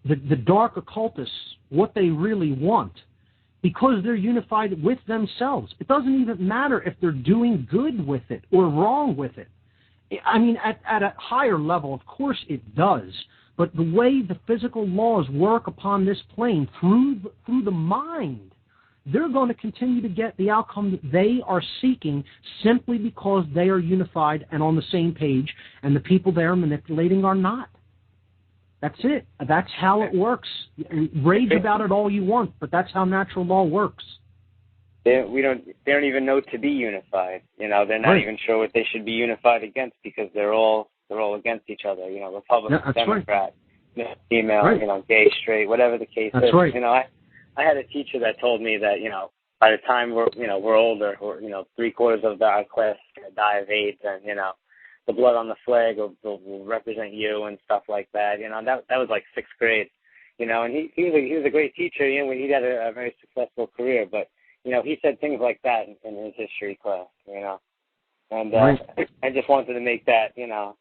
the dark occultists what they really want, because they're unified with themselves. It doesn't even matter if they're doing good with it or wrong with it. I mean, at a higher level, of course it does. But the way the physical laws work upon this plane through the mind, they're going to continue to get the outcome that they are seeking simply because they are unified and on the same page, and the people they are manipulating are not. That's it. That's how it works. Rage about it all you want, but that's how natural law works. they don't even know to be unified. They're not even sure what they should be unified against, because they're all against each other. Republican, Democrat, female, gay, straight, whatever the case is. Right. I had a teacher that told me that by the time we're older, or 3/4 of our class is going to die of AIDS, and the blood on the flag will represent you and stuff like that. That was like 6th grade. And he was a great teacher. He had a very successful career, but he said things like that in his history class. And I just wanted to make that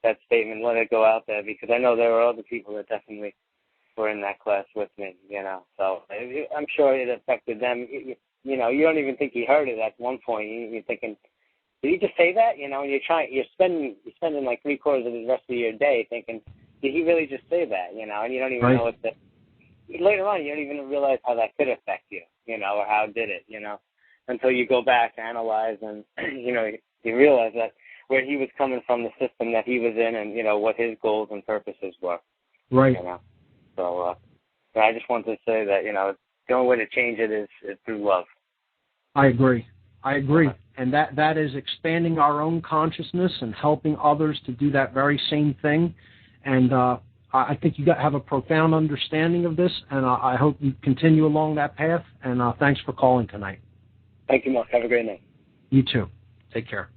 that statement, let it go out there, because I know there were other people that definitely were in that class with me. So I'm sure it affected them. You don't even think he heard it at one point. You're thinking, did he just say that? And you're spending like 3/4 of the rest of your day thinking, did he really just say that? And you don't even know what later on, you don't even realize how that could affect you, or how did it, until you go back, analyze, and, you realize that where he was coming from, the system that he was in, and, what his goals and purposes were. Right. So I just wanted to say that, the only way to change it is through love. I agree. And that is expanding our own consciousness and helping others to do that very same thing. And I think you have a profound understanding of this, and I hope you continue along that path. And thanks for calling tonight. Thank you, Mark. Have a great night. You too. Take care.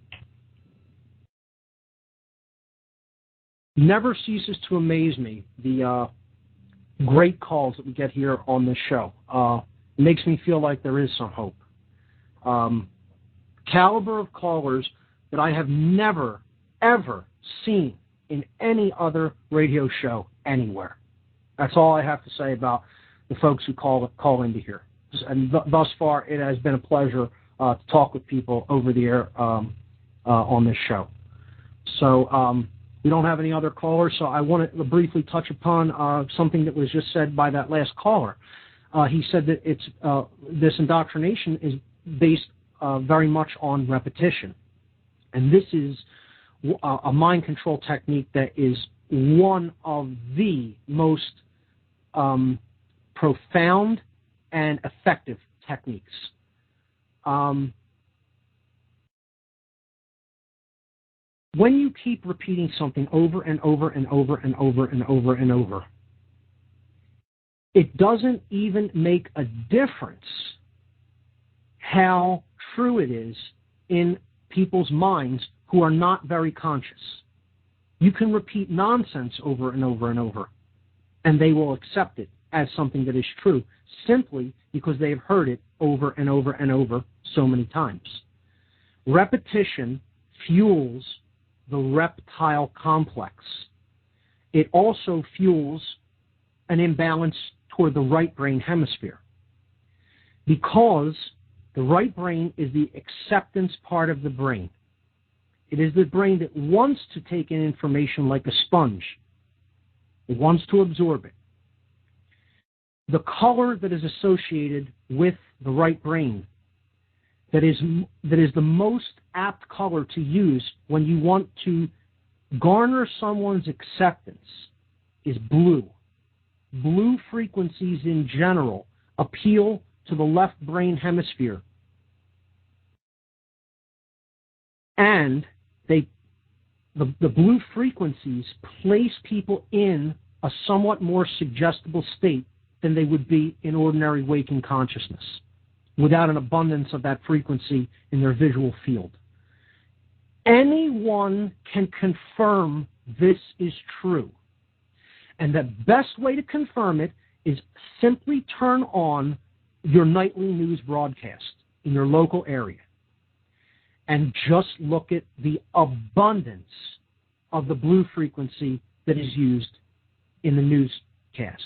Never ceases to amaze me the great calls that we get here on this show. It makes me feel like there is some hope. Caliber of callers that I have never, ever seen in any other radio show anywhere. That's all I have to say about the folks who call into here. And thus far, it has been a pleasure to talk with people over the air on this show. So we don't have any other callers, so I want to briefly touch upon something that was just said by that last caller. He said that this indoctrination is based very much on repetition. And this is a mind control technique that is one of the most profound and effective techniques. When you keep repeating something over and over and over and over and over and over, it doesn't even make a difference how true it is in people's minds who are not very conscious. You can repeat nonsense over and over and over, and they will accept it as something that is true, simply because they have heard it over and over and over so many times. Repetition fuels the reptile complex. It also fuels an imbalance toward the right brain hemisphere, because the right brain is the acceptance part of the brain. It is the brain that wants to take in information like a sponge. It wants to absorb it. The color that is associated with the right brain, that is the most apt color to use when you want to garner someone's acceptance, is blue. Blue frequencies in general appeal to the left brain hemisphere. And the blue frequencies place people in a somewhat more suggestible state than they would be in ordinary waking consciousness, without an abundance of that frequency in their visual field. Anyone can confirm this is true. And the best way to confirm it is simply turn on your nightly news broadcast in your local area and just look at the abundance of the blue frequency that is used in the newscast.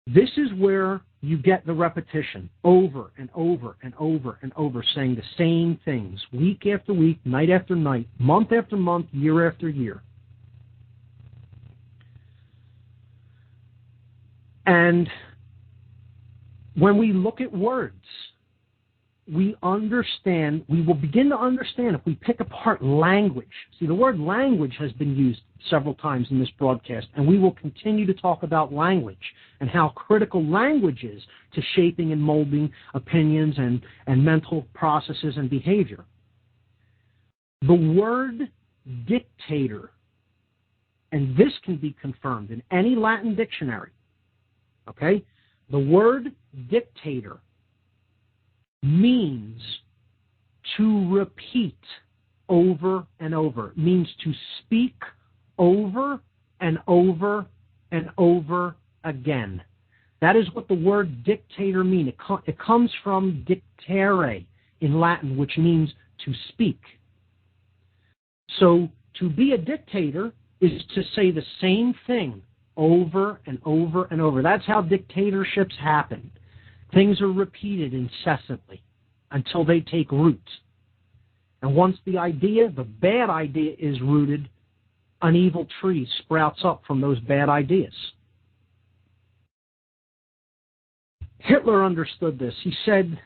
This is where you get the repetition over and over and over and over, saying the same things week after week, night after night, month after month, year after year. And when we look at words, we understand, we will begin to understand if we pick apart language. See, the word language has been used several times in this broadcast, and we will continue to talk about language and how critical language is to shaping and molding opinions and mental processes and behavior. The word dictator, and this can be confirmed in any Latin dictionary, okay? The word dictator means to repeat over and over, means to speak over and over and over again. That is what the word dictator means. It comes from dictere in Latin, which means to speak. So to be a dictator is to say the same thing over and over and over. That's how dictatorships happen. Things are repeated incessantly until they take root. And once the bad idea is rooted, an evil tree sprouts up from those bad ideas. Hitler understood this. He said,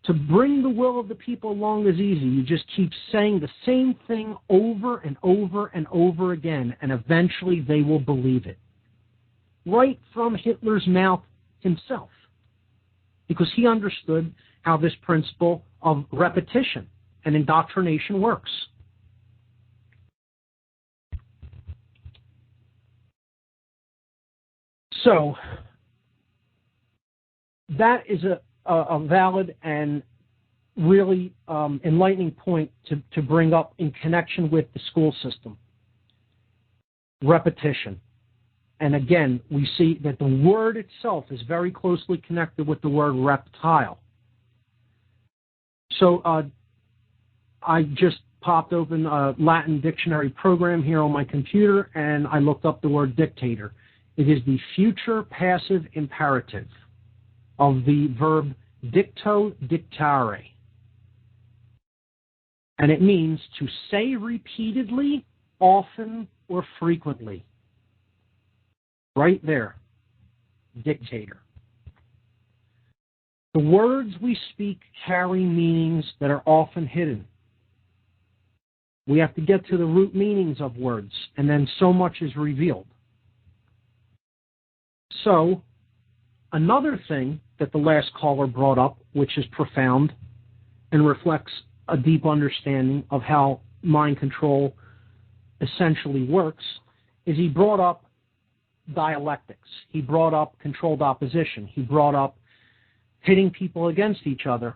to bring the will of the people along is easy. You just keep saying the same thing over and over and over again, and eventually they will believe it. Right from Hitler's mouth himself. Because he understood how this principle of repetition and indoctrination works. So, that is a valid and really enlightening point to bring up in connection with the school system. Repetition. And again, we see that the word itself is very closely connected with the word reptile. So I just popped open a Latin dictionary program here on my computer, and I looked up the word dictator. It is the future passive imperative of the verb dicto dictare. And it means to say repeatedly, often, or frequently. Right there, dictator. The words we speak carry meanings that are often hidden. We have to get to the root meanings of words, and then so much is revealed. So, another thing that the last caller brought up, which is profound and reflects a deep understanding of how mind control essentially works, is he brought up dialectics. He brought up controlled opposition. He brought up pitting people against each other.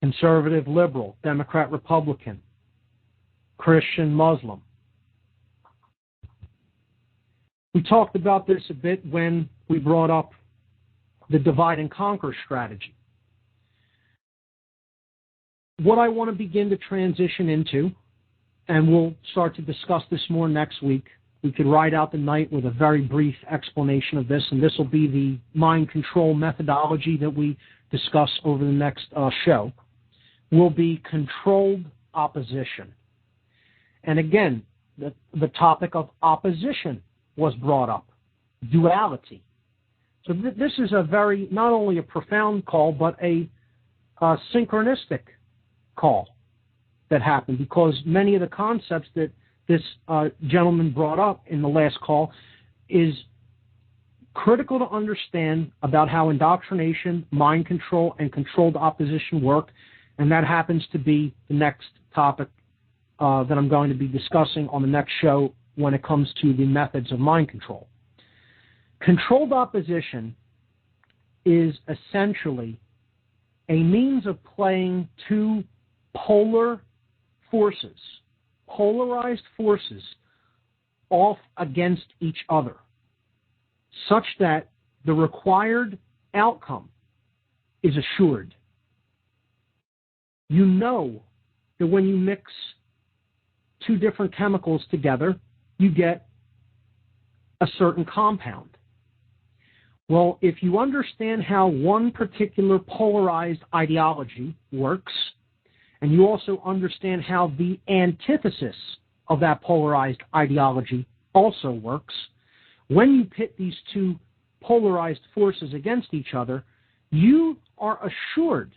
Conservative, liberal, Democrat, Republican, Christian, Muslim. We talked about this a bit when we brought up the divide and conquer strategy. What I want to begin to transition into, and we'll start to discuss this more next week, we could ride out the night with a very brief explanation of this, and this will be the mind control methodology that we discuss over the next show, will be controlled opposition. And again, the topic of opposition was brought up, duality. So this is a very, not only a profound call, but a synchronistic call that happened, because many of the concepts that this gentleman brought up in the last call is critical to understand about how indoctrination, mind control, and controlled opposition work, and that happens to be the next topic that I'm going to be discussing on the next show when it comes to the methods of mind control. Controlled opposition is essentially a means of playing two polar forces, polarized forces, off against each other, such that the required outcome is assured. You know that when you mix two different chemicals together, you get a certain compound. Well, if you understand how one particular polarized ideology works, and you also understand how the antithesis of that polarized ideology also works, when you pit these two polarized forces against each other, you are assured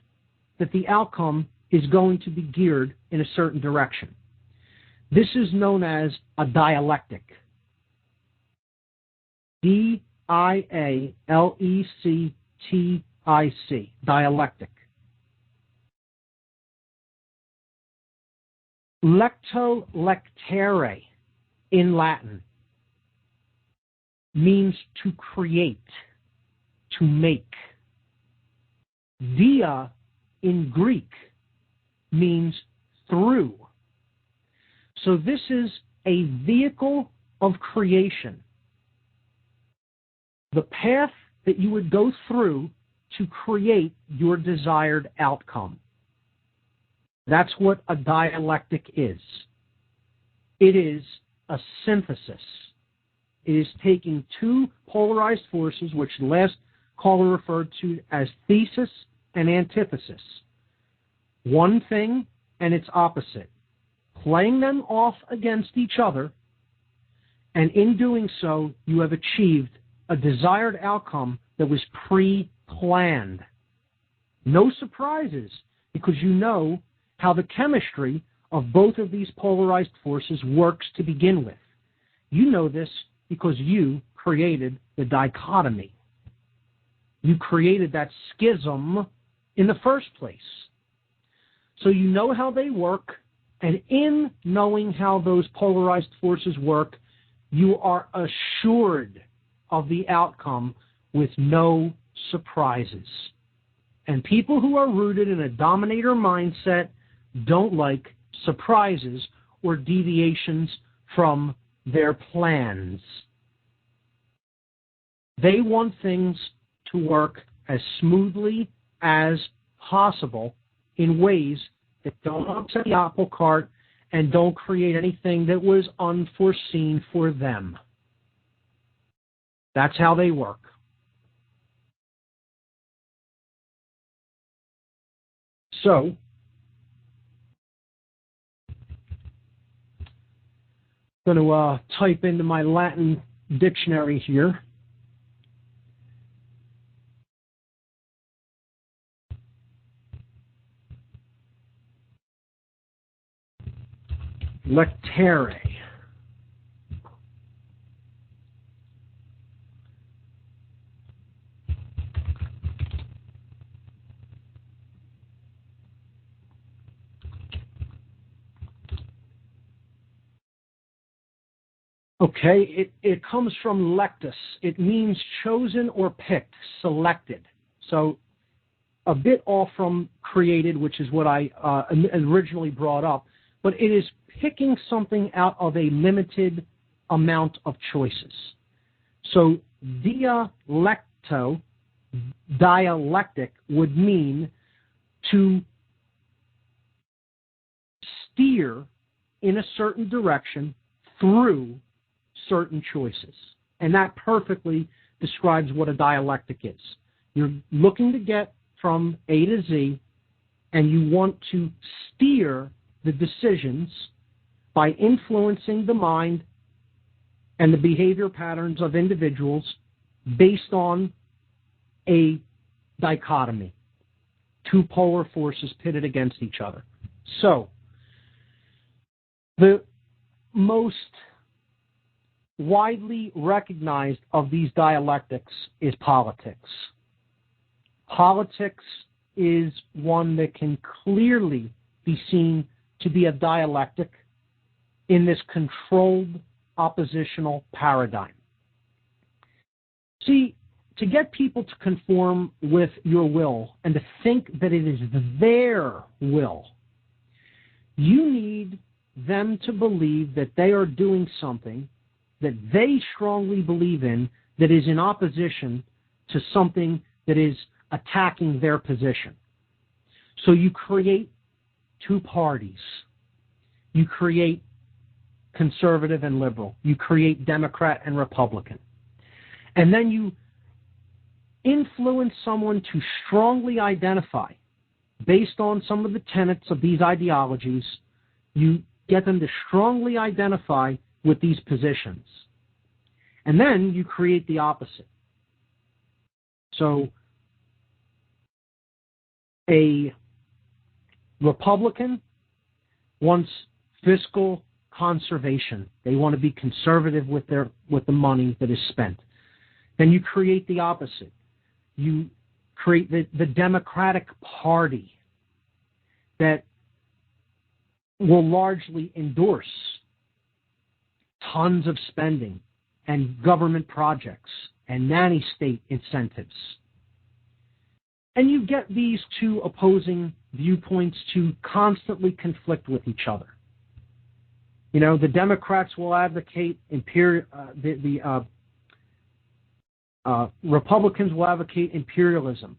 that the outcome is going to be geared in a certain direction. This is known as a dialectic. D-I-A-L-E-C-T-I-C, dialectic. Lecto lectere in Latin means to create, to make. Dia in Greek means through. So this is a vehicle of creation. The path that you would go through to create your desired outcome. That's what a dialectic is. It is a synthesis. It is taking two polarized forces, which the last caller referred to as thesis and antithesis. One thing and its opposite. Playing them off against each other, and in doing so, you have achieved a desired outcome that was pre-planned. No surprises, because you know how the chemistry of both of these polarized forces works to begin with. You know this because you created the dichotomy. You created that schism in the first place. So you know how they work, and in knowing how those polarized forces work, you are assured of the outcome with no surprises. And people who are rooted in a dominator mindset don't like surprises or deviations from their plans. They want things to work as smoothly as possible in ways that don't upset the apple cart and don't create anything that was unforeseen for them. That's how they work. So, I'm going to type into my Latin dictionary here. Lectere. Okay, it comes from lectus. It means chosen or picked, selected. So a bit off from created, which is what I originally brought up, but it is picking something out of a limited amount of choices. So dialectic would mean to steer in a certain direction through certain choices. And that perfectly describes what a dialectic is. You're looking to get from A to Z, and you want to steer the decisions by influencing the mind and the behavior patterns of individuals based on a dichotomy, two polar forces pitted against each other. So, the most widely recognized of these dialectics is politics. Politics is one that can clearly be seen to be a dialectic in this controlled oppositional paradigm. See, to get people to conform with your will and to think that it is their will, you need them to believe that they are doing something that they strongly believe in that is in opposition to something that is attacking their position. So you create two parties. You create conservative and liberal. You create Democrat and Republican. And then you influence someone to strongly identify, based on some of the tenets of these ideologies, you get them to strongly identify with these positions. And then you create the opposite. So A Republican wants fiscal conservation. They want to be conservative with the money that is spent. Then you create the opposite. You create the Democratic Party that will largely endorse tons of spending and government projects and nanny state incentives. And you get these two opposing viewpoints to constantly conflict with each other. You know, the Democrats will advocate Republicans will advocate imperialism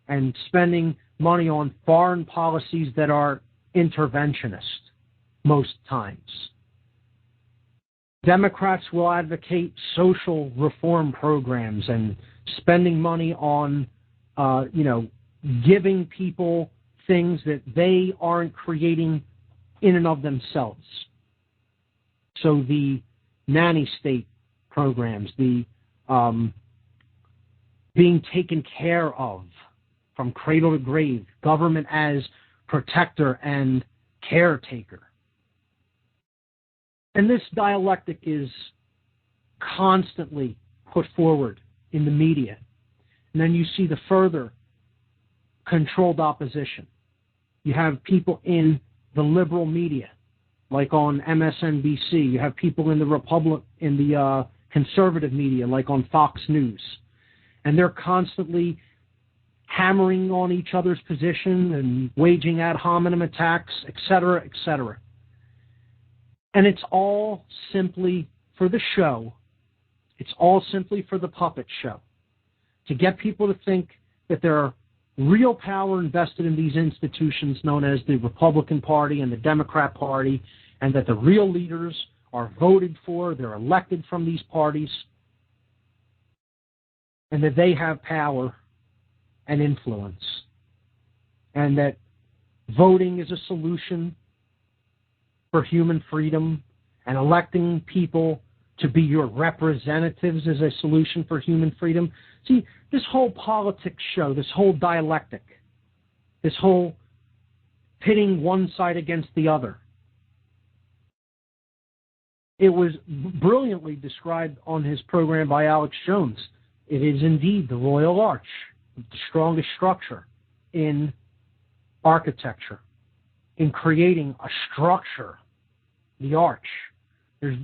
and spending money on foreign policies that are interventionist most times. Democrats will advocate social reform programs and spending money on, giving people things that they aren't creating in and of themselves. So the nanny state programs, the being taken care of from cradle to grave, government as protector and caretaker. And this dialectic is constantly put forward in the media. And then you see the further controlled opposition. You have people in the liberal media, like on MSNBC. You have people in the conservative media, like on Fox News. And they're constantly hammering on each other's position and waging ad hominem attacks, etc., etc. And it's all simply for the show. It's all simply for the puppet show. To get people to think that there are real power invested in these institutions known as the Republican Party and the Democrat Party, and that the real leaders are voted for, they're elected from these parties, and that they have power and influence, and that voting is a solution for human freedom, and electing people to be your representatives is a solution for human freedom. See, this whole politics show, this whole dialectic, this whole pitting one side against the other, it was brilliantly described on his program by Alex Jones. It is indeed the Royal Arch, the strongest structure in architecture, in creating a structure, the arch. There's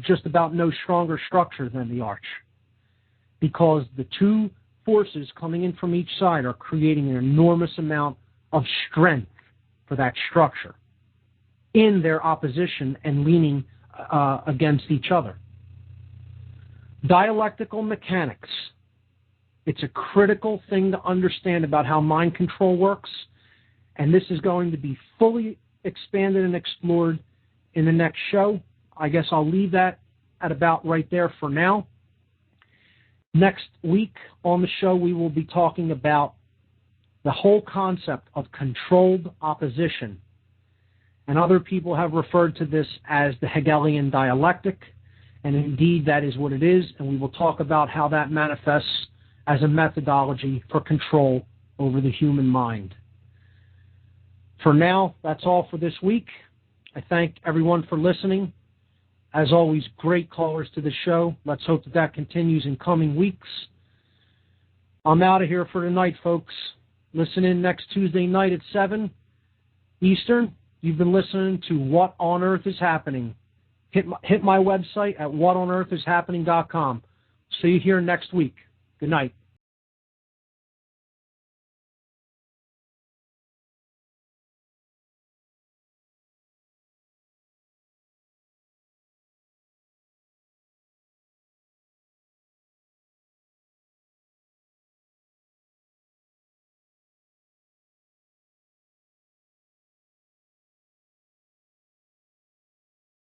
just about no stronger structure than the arch, because the two forces coming in from each side are creating an enormous amount of strength for that structure in their opposition and leaning against each other. Dialectical mechanics. It's a critical thing to understand about how mind control works, and this is going to be fully expanded and explored in the next show. I guess I'll leave that at about right there for now. Next week on the show, we will be talking about the whole concept of controlled opposition. And other people have referred to this as the Hegelian dialectic. And indeed, that is what it is. And we will talk about how that manifests as a methodology for control over the human mind. For now, that's all for this week. I thank everyone for listening. As always, great callers to the show. Let's hope that that continues in coming weeks. I'm out of here for tonight, folks. Listen in next Tuesday night at 7 Eastern. You've been listening to What on Earth is Happening. Hit my website at whatonearthishappening.com. See you here next week. Good night.